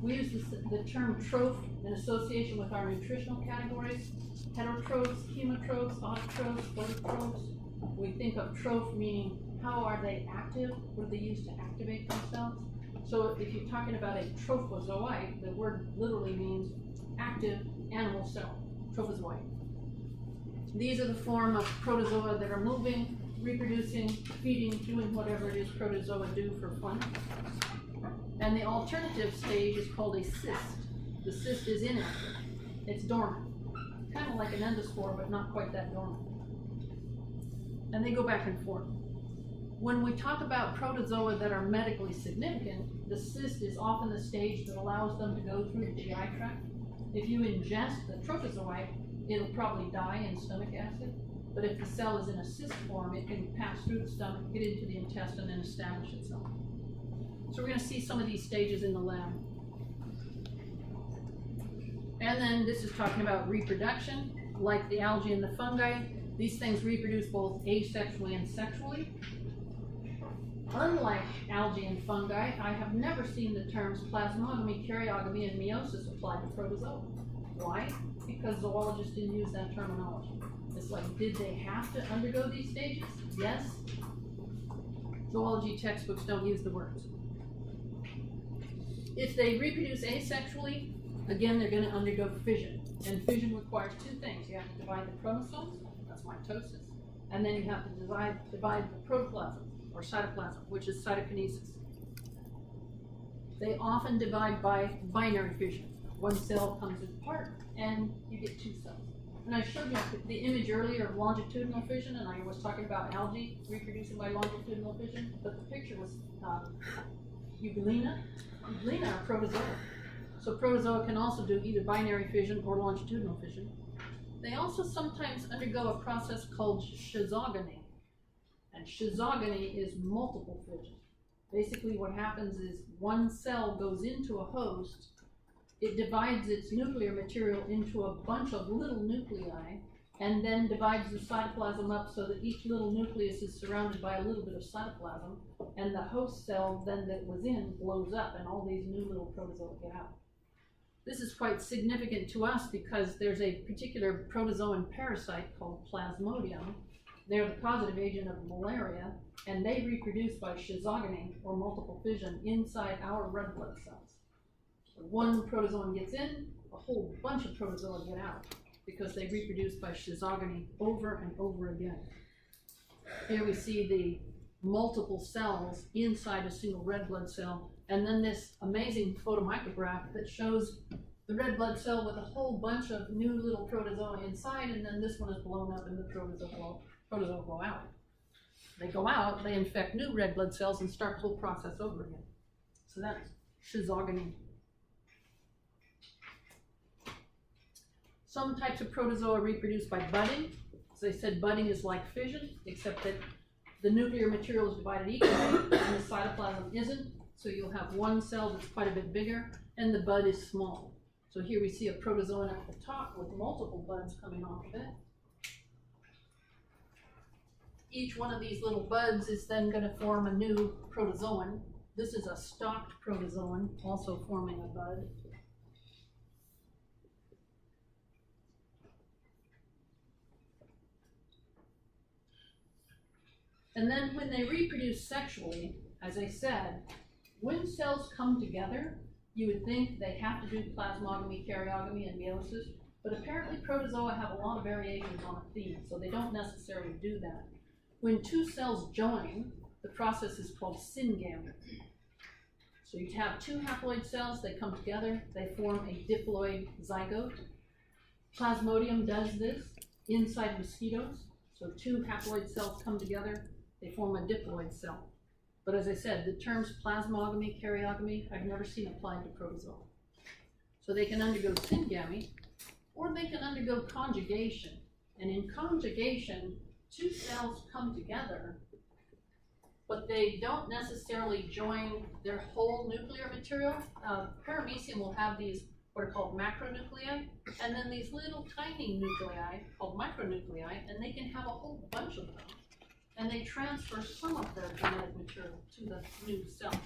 We use the term troph in association with our nutritional categories: heterotrophs, hemotrophs, autotrophs, phototrophs. We think of troph meaning how are they active? What do they use to activate themselves? So if you're talking about a trophozoite, the word literally means active animal cell, trophozoite. These are the form of protozoa that are moving, reproducing, feeding, doing whatever it is protozoa do for fun. And the alternative stage is called a cyst. The cyst is inactive. It's dormant. Kind of like an endospore, but not quite that dormant. And they go back and forth. When we talk about protozoa that are medically significant, the cyst is often the stage that allows them to go through the GI tract. If you ingest the trophozoite, it'll probably die in stomach acid. But if the cell is in a cyst form, it can pass through the stomach, get into the intestine, and establish itself. So we're going to see some of these stages in the lab. And then this is talking about reproduction. Like the algae and the fungi, these things reproduce both asexually and sexually. Unlike algae and fungi, I have never seen the terms plasmogamy, karyogamy, and meiosis applied to protozoa. Why? Because zoologists didn't use that terminology. It's like, did they have to undergo these stages? Yes. Zoology textbooks don't use the words. If they reproduce asexually, again, they're going to undergo fission. And fission requires two things. You have to divide the chromosomes, that's mitosis, and then you have to divide the protoplasm, or cytoplasm, which is cytokinesis. They often divide by binary fission. One cell comes apart, and you get two cells. And I showed you the image earlier of longitudinal fission, and I was talking about algae reproducing by longitudinal fission, but the picture was Euglena. Euglena are protozoa. So protozoa can also do either binary fission or longitudinal fission. They also sometimes undergo a process called schizogony. And schizogony is multiple fission. Basically what happens is one cell goes into a host it divides its nuclear material into a bunch of little nuclei, and then divides the cytoplasm up so that each little nucleus is surrounded by a little bit of cytoplasm, and the host cell then that was in blows up, and all these new little protozoa get out. This is quite significant to us because there's a particular protozoan parasite called Plasmodium. They're the causative agent of malaria, and they reproduce by schizogony, or multiple fission, inside our red blood cells. So one protozoan gets in, a whole bunch of protozoa get out, because they reproduce by schizogony over and over again. Here we see the multiple cells inside a single red blood cell, and then this amazing photomicrograph that shows the red blood cell with a whole bunch of new little protozoa inside, and then this one is blown up and the protozoa go out. They go out, they infect new red blood cells and start the whole process over again. So that's schizogony. Some types of protozoa reproduce by budding. As I said, budding is like fission, except that the nuclear material is divided equally and the cytoplasm isn't. So you'll have one cell that's quite a bit bigger and the bud is small. So here we see a protozoan at the top with multiple buds coming off of it. Each one of these little buds is then going to form a new protozoan. This is a stalked protozoan, also forming a bud. And then when they reproduce sexually, as I said, when cells come together, you would think they have to do plasmogamy, karyogamy, and meiosis, but apparently protozoa have a lot of variations on a theme, so they don't necessarily do that. When two cells join, the process is called syngamy. So you have two haploid cells, they come together, they form a diploid zygote. Plasmodium does this inside mosquitoes. So two haploid cells come together, they form a diploid cell. But as I said, the terms plasmogamy, karyogamy, I've never seen applied to protozoa. So they can undergo syngamy, or they can undergo conjugation. And in conjugation, two cells come together, but they don't necessarily join their whole nuclear material. Paramecium will have these what are called macronuclei, and then these little tiny nuclei called micronuclei, and they can have a whole bunch of them. And they transfer some of their genetic material to the new cell.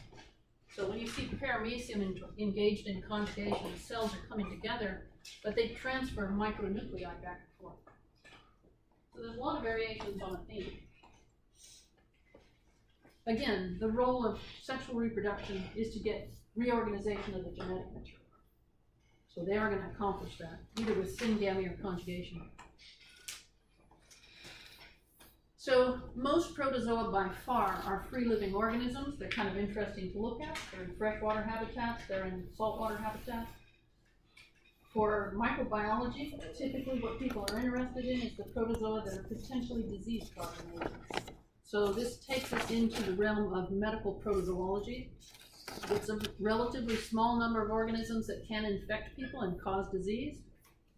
So when you see paramecium engaged in conjugation, the cells are coming together, but they transfer micronuclei back and forth. So there's a lot of variations on a theme. Again, the role of sexual reproduction is to get reorganization of the genetic material. So they are going to accomplish that, either with syngamy or conjugation. So most protozoa by far are free-living organisms. They're kind of interesting to look at. They're in freshwater habitats, they're in saltwater habitats. For microbiology, typically what people are interested in is the protozoa that are potentially disease-causing agents. So this takes us into the realm of medical protozoology. It's a relatively small number of organisms that can infect people and cause disease,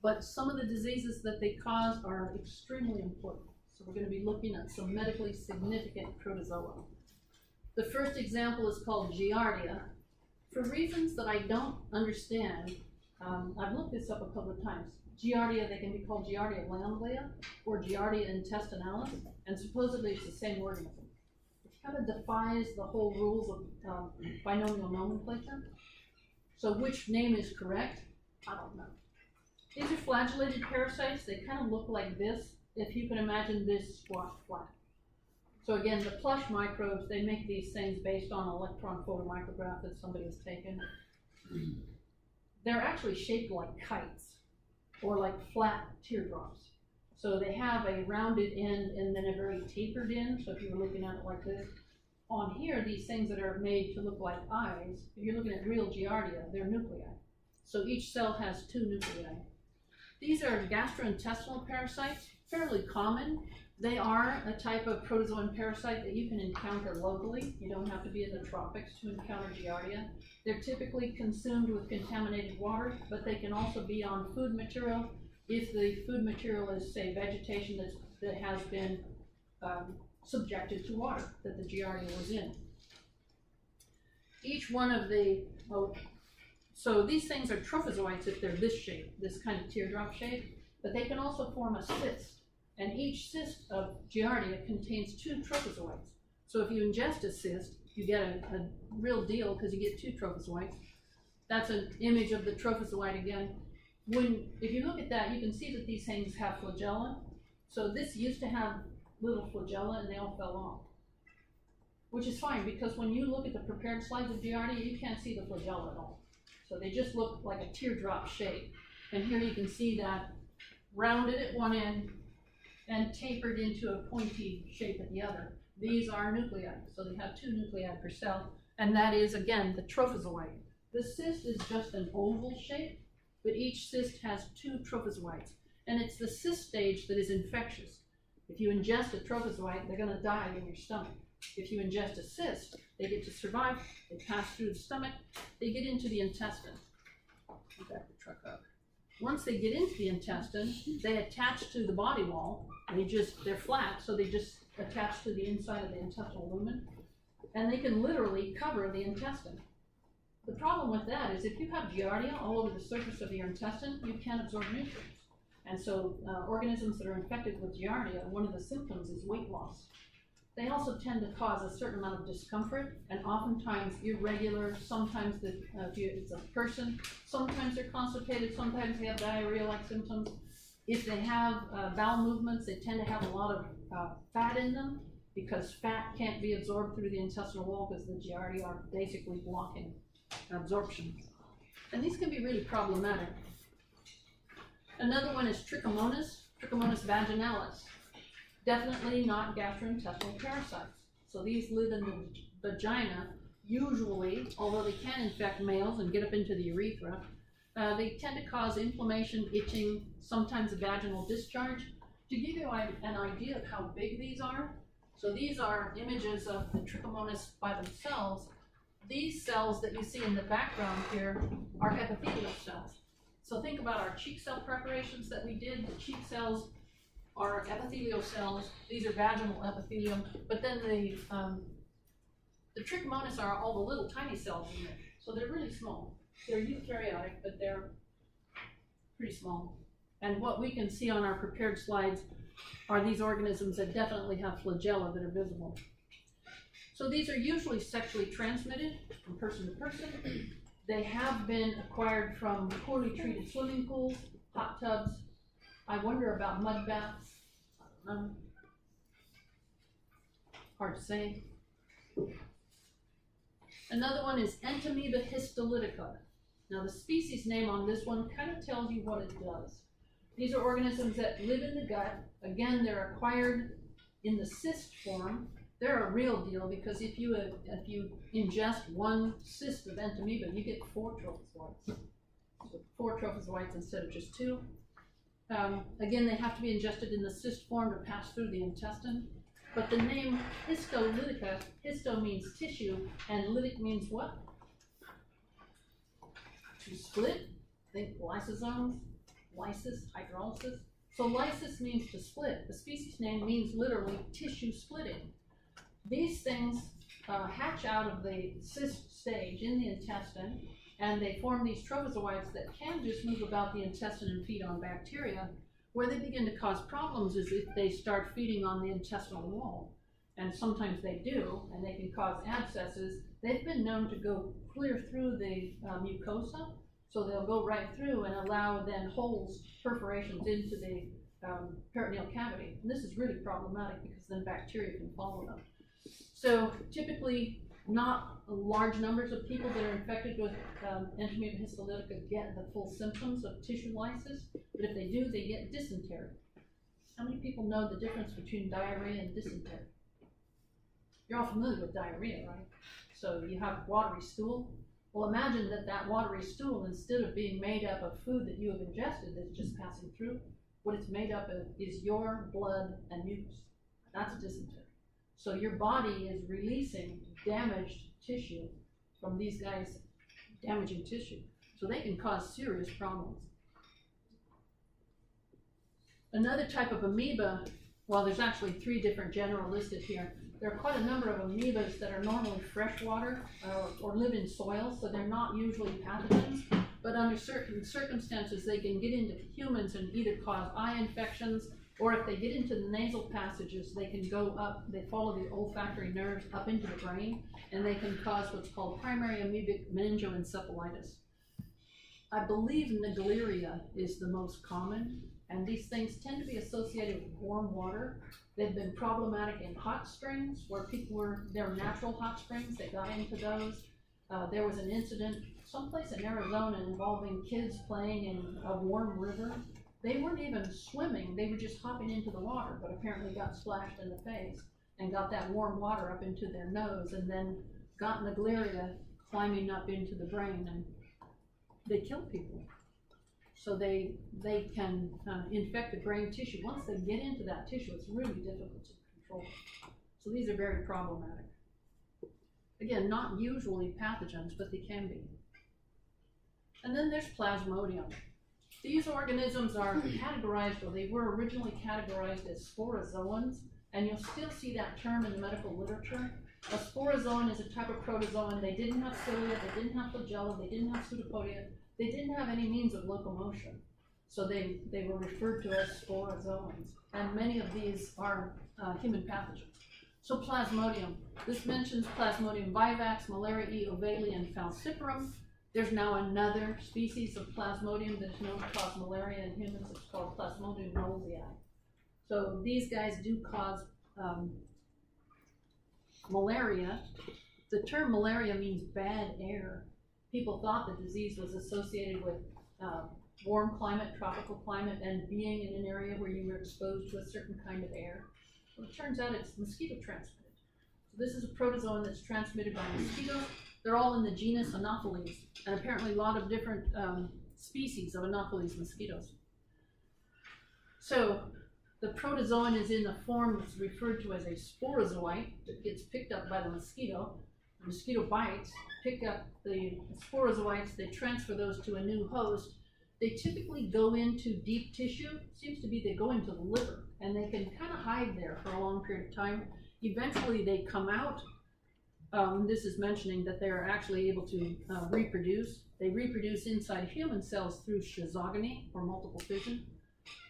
but some of the diseases that they cause are extremely important. So we're going to be looking at some medically significant protozoa. The first example is called Giardia. For reasons that I don't understand, I've looked this up a couple of times. Giardia, they can be called Giardia lamblia or Giardia intestinalis, and supposedly it's the same organism. It kind of defies the whole rules of binomial nomenclature. So which name is correct? I don't know. These are flagellated parasites. They kind of look like this, if you can imagine this squashed flat. So again, the plush microbes, they make these things based on electron photomicrograph that somebody has taken. They're actually shaped like kites or like flat teardrops. So they have a rounded end and then a very tapered end. So if you were looking at it like this, on here, these things that are made to look like eyes, if you're looking at real Giardia, they're nuclei. So each cell has two nuclei. These are gastrointestinal parasites, fairly common. They are a type of protozoan parasite that you can encounter locally. You don't have to be in the tropics to encounter Giardia. They're typically consumed with contaminated water, but they can also be on food material if the food material is, say, vegetation that has been subjected to water that the Giardia was in. Each one of the So these things are trophozoites if they're this shape, this kind of teardrop shape, but they can also form a cyst. And each cyst of Giardia contains 2 trophozoites. So if you ingest a cyst, you get a real deal because you get 2 trophozoites. That's an image of the trophozoite again. If you look at that, you can see that these things have flagella. So this used to have little flagella and they all fell off. Which is fine because when you look at the prepared slides of Giardia, you can't see the flagella at all. So they just look like a teardrop shape. And here you can see that rounded at one end and tapered into a pointy shape at the other. These are nuclei, so they have 2 nuclei per cell, and that is, again, the trophozoite. The cyst is just an oval shape, but each cyst has 2 trophozoites, and it's the cyst stage that is infectious. If you ingest a trophozoite, they're going to die in your stomach. If you ingest a cyst, they get to survive, they pass through the stomach, they get into the intestine. Back the truck up. Once they get into the intestine, they attach to the body wall. They're flat, so they just attach to the inside of the intestinal lumen, and they can literally cover the intestine. The problem with that is if you have Giardia all over the surface of your intestine, you can't absorb nutrients. And so organisms that are infected with Giardia, one of the symptoms is weight loss. They also tend to cause a certain amount of discomfort and oftentimes irregular. Sometimes if it's a person, sometimes they're constipated, sometimes they have diarrhea-like symptoms. If they have bowel movements, they tend to have a lot of fat in them because fat can't be absorbed through the intestinal wall because the Giardia are basically blocking absorption. And these can be really problematic. Another one is Trichomonas vaginalis. Definitely not gastrointestinal parasites. So these live in the vagina, usually, although they can infect males and get up into the urethra. They tend to cause inflammation, itching, sometimes a vaginal discharge. To give you an idea of how big these are, so these are images of the Trichomonas by themselves. These cells that you see in the background here are epithelial cells. So think about our cheek cell preparations that we did. The cheek cells are epithelial cells. These are vaginal epithelium, but then the Trichomonas are all the little tiny cells in there. So they're really small. They're eukaryotic, but they're pretty small. And what we can see on our prepared slides are these organisms that definitely have flagella that are visible. So these are usually sexually transmitted from person to person. They have been acquired from poorly treated swimming pools, hot tubs. I wonder about mud baths. Hard to say. Another one is Entamoeba histolytica. Now the species name on this one kind of tells you what it does. These are organisms that live in the gut. Again, they're acquired in the cyst form. They're a real deal because if you ingest 1 cyst of Entamoeba, you get 4 trophozoites. So 4 trophozoites instead of just 2. Again, they have to be ingested in the cyst form to pass through the intestine. But the name histolytica, histo means tissue, and lytic means what? To split. Think lysosomes, lysis, hydrolysis. So lysis means to split. The species name means literally tissue splitting. These things hatch out of the cyst stage in the intestine, and they form these trophozoites that can just move about the intestine and feed on bacteria. Where they begin to cause problems is if they start feeding on the intestinal wall. And sometimes they do, and they can cause abscesses. They've been known to go clear through the mucosa, so they'll go right through and allow then holes, perforations into the peritoneal cavity. And this is really problematic because then bacteria can follow them. So typically, not large numbers of people that are infected with Entamoeba histolytica get the full symptoms of tissue lysis, but if they do, they get dysentery. How many people know the difference between diarrhea and dysentery? You're all familiar with diarrhea, right? So you have watery stool. Well, imagine that watery stool, instead of being made up of food that you have ingested that's just passing through, what it's made up of is your blood and mucus. That's dysentery. So your body is releasing damaged tissue from these guys damaging tissue. So they can cause serious problems. Another type of amoeba, well, there's actually 3 different genera listed here. there are quite a number of amoebas that are normally freshwater or live in soil, so they're not usually pathogens. But under certain circumstances, they can get into humans and either cause eye infections, or if they get into the nasal passages, they can go up, they follow the olfactory nerves up into the brain, and they can cause what's called primary amoebic meningoencephalitis. I believe Naegleria is the most common, and these things tend to be associated with warm water. They've been problematic in hot springs, where people were, they're natural hot springs, they got into those. There was an incident someplace in Arizona involving kids playing in a warm river. They weren't even swimming, they were just hopping into the water, but apparently got splashed in the face and got that warm water up into their nose, and then got Naegleria climbing up into the brain, and they kill people. So they can infect the brain tissue. Once they get into that tissue, it's really difficult to control. So these are very problematic. Again, not usually pathogens, but they can be. And then there's Plasmodium. These organisms are categorized, or they were originally categorized as sporozoans, and you'll still see that term in the medical literature. A sporozoan is a type of protozoan. They didn't have cilia, they didn't have flagella, they didn't have pseudopodia, they didn't have any means of locomotion. So they were referred to as sporozoans, and many of these are human pathogens. So Plasmodium, this mentions Plasmodium vivax, Malaria E. ovale, and falciparum. There's now another species of Plasmodium that is known to cause malaria in humans. It's called Plasmodium knowlesii. So these guys do cause malaria. The term malaria means bad air. People thought the disease was associated with warm climate, tropical climate, and being in an area where you were exposed to a certain kind of air. Well, it turns out it's mosquito transmitted. So this is a protozoan that's transmitted by mosquitoes. They're all in the genus Anopheles, and apparently a lot of different species of Anopheles mosquitoes. So the protozoan is in the form that's referred to as a sporozoite that gets picked up by the mosquito. The mosquito bites, pick up the sporozoites, they transfer those to a new host. They typically go into deep tissue. Seems to be they go into the liver, and they can kind of hide there for a long period of time. Eventually they come out. This is mentioning that they're actually able to reproduce. They reproduce inside human cells through schizogony, or multiple fission.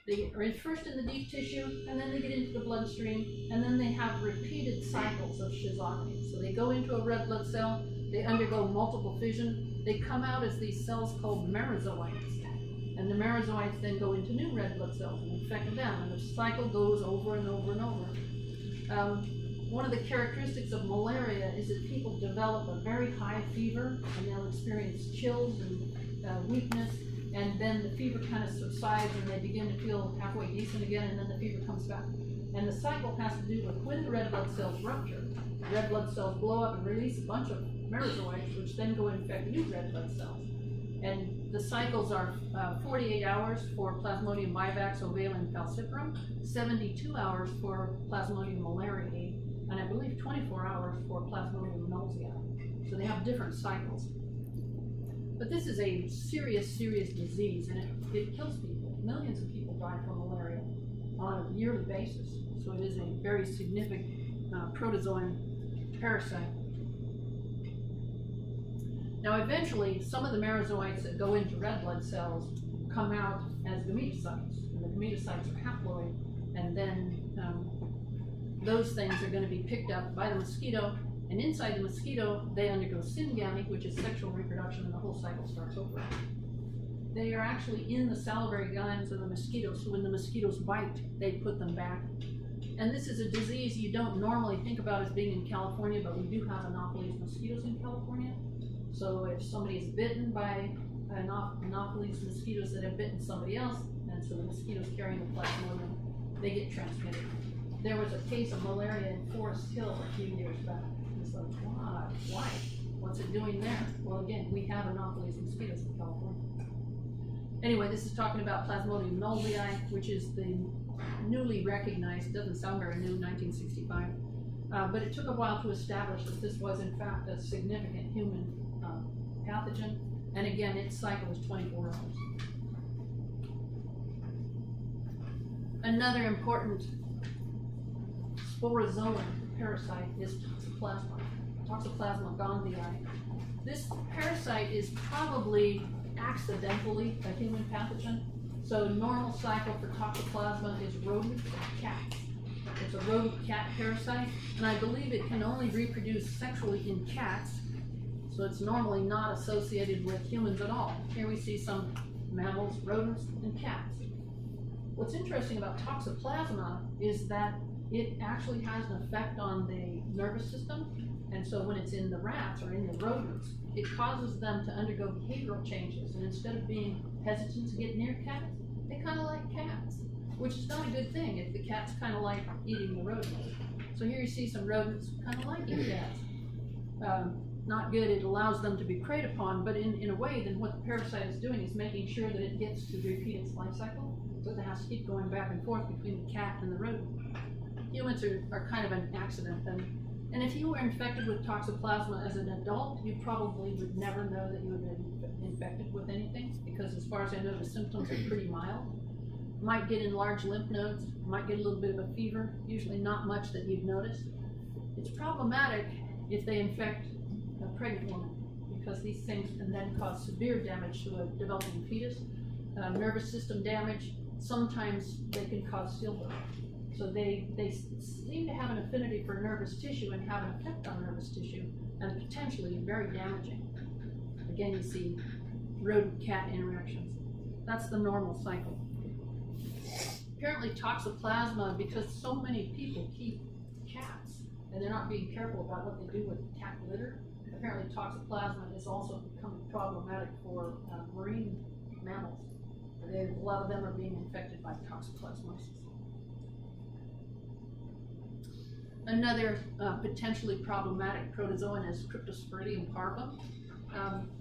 They are first in the deep tissue, and then they get into the bloodstream, and then they have repeated cycles of schizogony. So they go into a red blood cell, they undergo multiple fission, they come out as these cells called merozoites. And the merozoites then go into new red blood cells and infect them, and the cycle goes over and over and over. One of the characteristics of malaria is that people develop a very high fever, and they'll experience chills and weakness, and then the fever kind of subsides and they begin to feel halfway decent again, and then the fever comes back. And the cycle has to do with when the red blood cells rupture. The red blood cells blow up and release a bunch of merozoites, which then go and infect new red blood cells. And the cycles are 48 hours for Plasmodium vivax, ovale, and falciparum, 72 hours for Plasmodium malariae, and I believe 24 hours for Plasmodium knowlesii. So they have different cycles. But this is a serious, serious disease, and it kills people. Millions of people die from malaria on a yearly basis. So it is a very significant protozoan parasite. Now eventually, some of the merozoites that go into red blood cells come out as gametocytes, and the gametocytes are haploid, and then those things are going to be picked up by the mosquito, and inside the mosquito, they undergo syngamy, which is sexual reproduction, and the whole cycle starts over. They are actually in the salivary glands of the mosquitoes, so when the mosquitoes bite, they put them back. And this is a disease you don't normally think about as being in California, but we do have Anopheles mosquitoes in California. So if somebody is bitten by Anopheles mosquitoes that have bitten somebody else, and so the mosquitoes carrying the Plasmodium, they get transmitted. There was a case of malaria in Forest Hill a few years back. It's like, why? What's it doing there? Well, again, we have Anopheles mosquitoes in California. Anyway, this is talking about Plasmodium knowlesii, which is the newly recognized, doesn't sound very new, 1965. But it took a while to establish that this was in fact a significant human pathogen, and again, its cycle is 24 hours. Another important sporozoan parasite is Toxoplasma gondii. This parasite is probably accidentally a human pathogen. So normal cycle for Toxoplasma is rodent cats. It's a rodent cat parasite, and I believe it can only reproduce sexually in cats, so it's normally not associated with humans at all. Here we see some mammals, rodents, and cats. What's interesting about Toxoplasma is that it actually has an effect on the nervous system, and so when it's in the rats or in the rodents, it causes them to undergo behavioral changes, and instead of being hesitant to get near cats, they kind of like cats, which is not a good thing if the cats kind of like eating the rodents. So here you see some rodents kind of liking cats. Not good, it allows them to be preyed upon, but in a way, then what the parasite is doing is making sure that it gets to repeat its life cycle, so it has to keep going back and forth between the cat and the rodent. Humans are kind of an accident then. And if you were infected with Toxoplasma as an adult, you probably would never know that you had been infected with anything, because as far as I know, the symptoms are pretty mild. Might get enlarged lymph nodes, might get a little bit of a fever, usually not much that you'd notice. It's problematic if they infect a pregnant woman, because these things can then cause severe damage to a developing fetus, nervous system damage. Sometimes they can cause stillbirth. So they seem to have an affinity for nervous tissue and have an effect on nervous tissue, and potentially very damaging. Again, you see rodent-cat interactions. That's the normal cycle. Apparently Toxoplasma, because so many people keep cats and they're not being careful about what they do with cat litter, apparently Toxoplasma is also becoming problematic for marine mammals. A lot of them are being infected by toxoplasmosis. Another potentially problematic protozoan is Cryptosporidium parvum.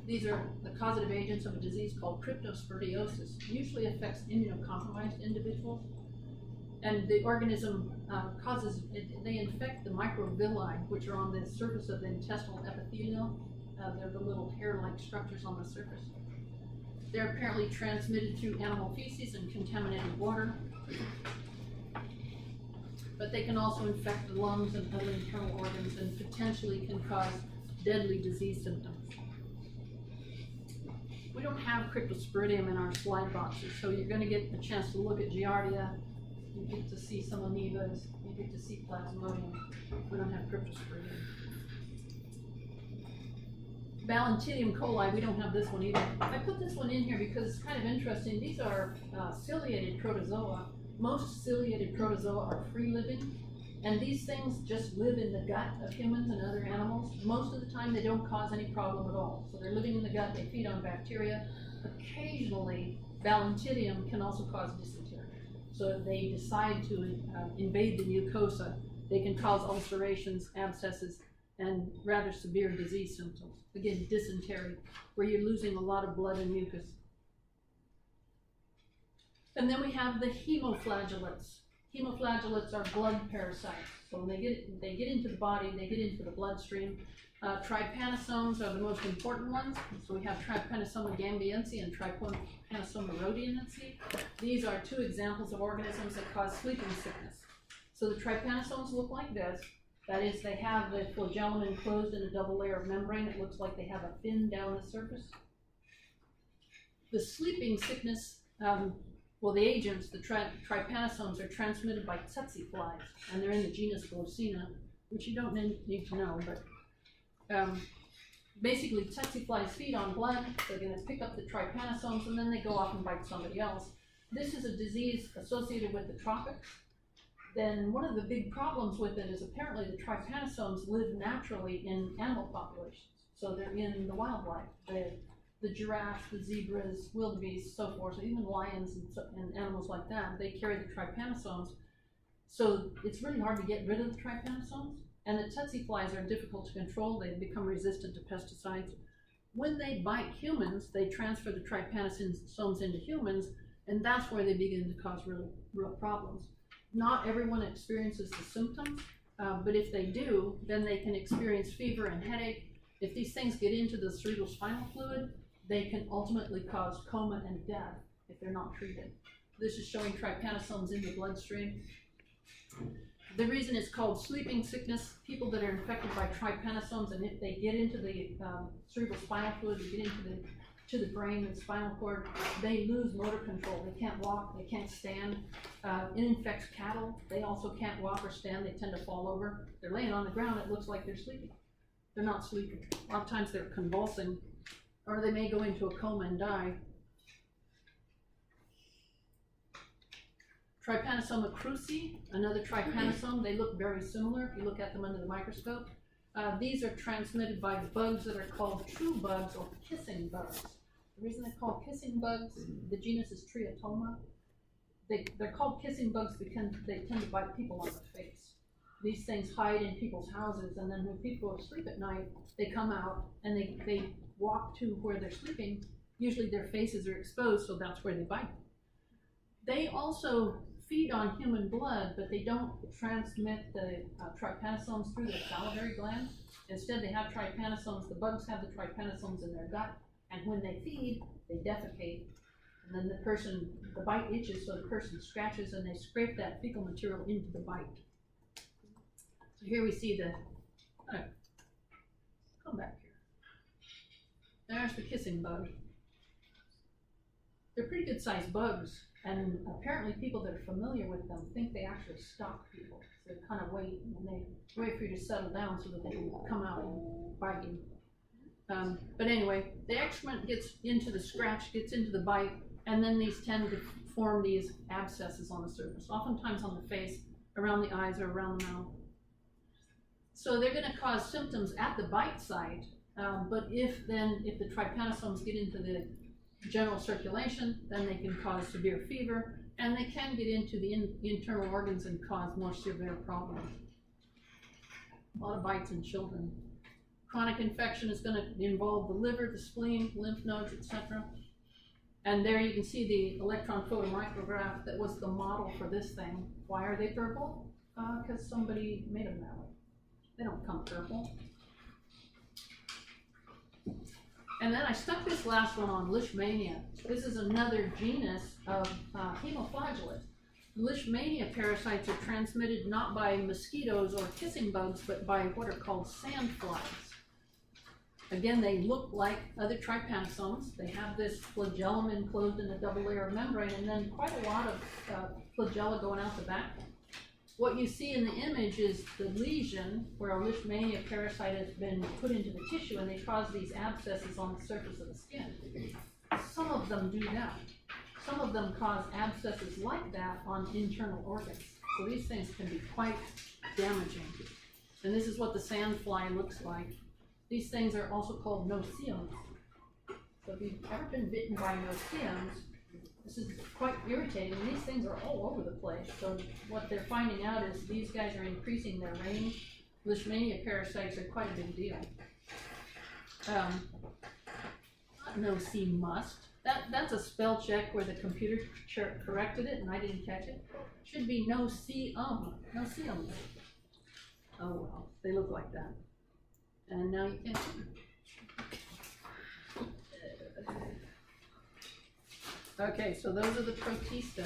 These are the causative agents of a disease called cryptosporidiosis. It usually affects immunocompromised individuals. And the organism they infect the microvilli, which are on the surface of the intestinal epithelium. They're the little hair-like structures on the surface. They're apparently transmitted through animal feces and contaminated water. But they can also infect the lungs and other internal organs and potentially can cause deadly disease symptoms. We don't have Cryptosporidium in our slide boxes, so you're going to get a chance to look at Giardia. You get to see some amoebas. You get to see Plasmodium. We don't have Cryptosporidium. Ballontidium coli, we don't have this one either. I put this one in here because it's kind of interesting. These are ciliated protozoa. Most ciliated protozoa are free-living, and these things just live in the gut of humans and other animals. Most of the time, they don't cause any problem at all. So they're living in the gut, they feed on bacteria. Occasionally, Ballontidium can also cause dysentery. So if they decide to invade the mucosa, they can cause ulcerations, abscesses, and rather severe disease symptoms. Again, dysentery, where you're losing a lot of blood and mucus. And then we have the hemoflagellates. Hemoflagellates are blood parasites. So when they get into the body, they get into the bloodstream. Trypanosomes are the most important ones. So we have Trypanosoma gambiense and Trypanosoma rhodionense. These are two examples of organisms that cause sleeping sickness. So the trypanosomes look like this. That is, they have the flagellum enclosed in a double layer of membrane. It looks like they have a fin down the surface. The sleeping sickness, well, the agents, the trypanosomes, are transmitted by tsetse flies, and they're in the genus Glossina, which you don't need to know, but basically tsetse flies feed on blood. They're going to pick up the trypanosomes, and then they go off and bite somebody else. This is a disease associated with the tropics. Then one of the big problems with it is apparently the trypanosomes live naturally in animal populations. So they're in the wildlife. The giraffes, the zebras, wildebeest, so forth, so even lions and animals like that, they carry the trypanosomes. So it's really hard to get rid of the trypanosomes. And the tsetse flies are difficult to control. They become resistant to pesticides. When they bite humans, they transfer the trypanosomes into humans, and that's where they begin to cause real problems. Not everyone experiences the symptoms, but if they do, then they can experience fever and headache. If these things get into the cerebrospinal fluid, they can ultimately cause coma and death if they're not treated. This is showing trypanosomes in the bloodstream. The reason it's called sleeping sickness, people that are infected by trypanosomes, and if they get into the cerebral spinal fluid, they get to the brain and spinal cord, they lose motor control. They can't walk, they can't stand. It infects cattle. They also can't walk or stand. They tend to fall over. They're laying on the ground. It looks like they're sleeping. They're not sleeping. A lot of times they're convulsing, or they may go into a coma and die. Trypanosoma cruzi, another trypanosome. They look very similar if you look at them under the microscope. These are transmitted by bugs that are called true bugs or kissing bugs. The reason they're called kissing bugs, the genus is Triatoma. They're called kissing bugs because they tend to bite people on the face. These things hide in people's houses, and then when people are asleep at night, they come out and they walk to where they're sleeping. Usually their faces are exposed, so that's where they bite. They also feed on human blood, but they don't transmit the trypanosomes through their salivary gland. Instead, they have trypanosomes. The bugs have the trypanosomes in their gut, and when they feed, they defecate. And then the bite itches, so the person scratches, and they scrape that fecal material into the bite. So here we see come back here. There's the kissing bug. They're pretty good sized bugs. And apparently people that are familiar with them think they actually stalk people. So they kind of wait, and they wait for you to settle down so that they can come out and bite you. But anyway, the excrement gets into the scratch, gets into the bite, and then these tend to form these abscesses on the surface, oftentimes on the face, around the eyes, or around the mouth. So they're going to cause symptoms at the bite site, but if the trypanosomes get into the general circulation, then they can cause severe fever, and they can get into the internal organs and cause more severe problems. A lot of bites in children. Chronic infection is going to involve the liver, the spleen, lymph nodes, etc. And there you can see the electron photomicrograph that was the model for this thing. Why are they purple? Because somebody made them that way. They don't come purple. And then I stuck this last one on Leishmania. This is another genus of hemoflagellate. Leishmania parasites are transmitted not by mosquitoes or kissing bugs, but by what are called sandflies. Again, they look like other trypanosomes. They have this flagellum enclosed in a double layer of membrane, and then quite a lot of flagella going out the back. What you see in the image is the lesion where a Leishmania parasite has been put into the tissue, and they cause these abscesses on the surface of the skin. Some of them do that. Some of them cause abscesses like that on internal organs. So these things can be quite damaging. And this is what the sandfly looks like. These things are also called no-see-ums. So if you've ever been bitten by no-see-ums, this is quite irritating, and these things are all over the place. So what they're finding out is these guys are increasing their range. Leishmania parasites are quite a big deal. No-see-must. That's a spell check where the computer corrected it and I didn't catch it. Should be no-see-um. No-see-um. Oh well, they look like that. And now you can't see them. Okay, so those are the Protista.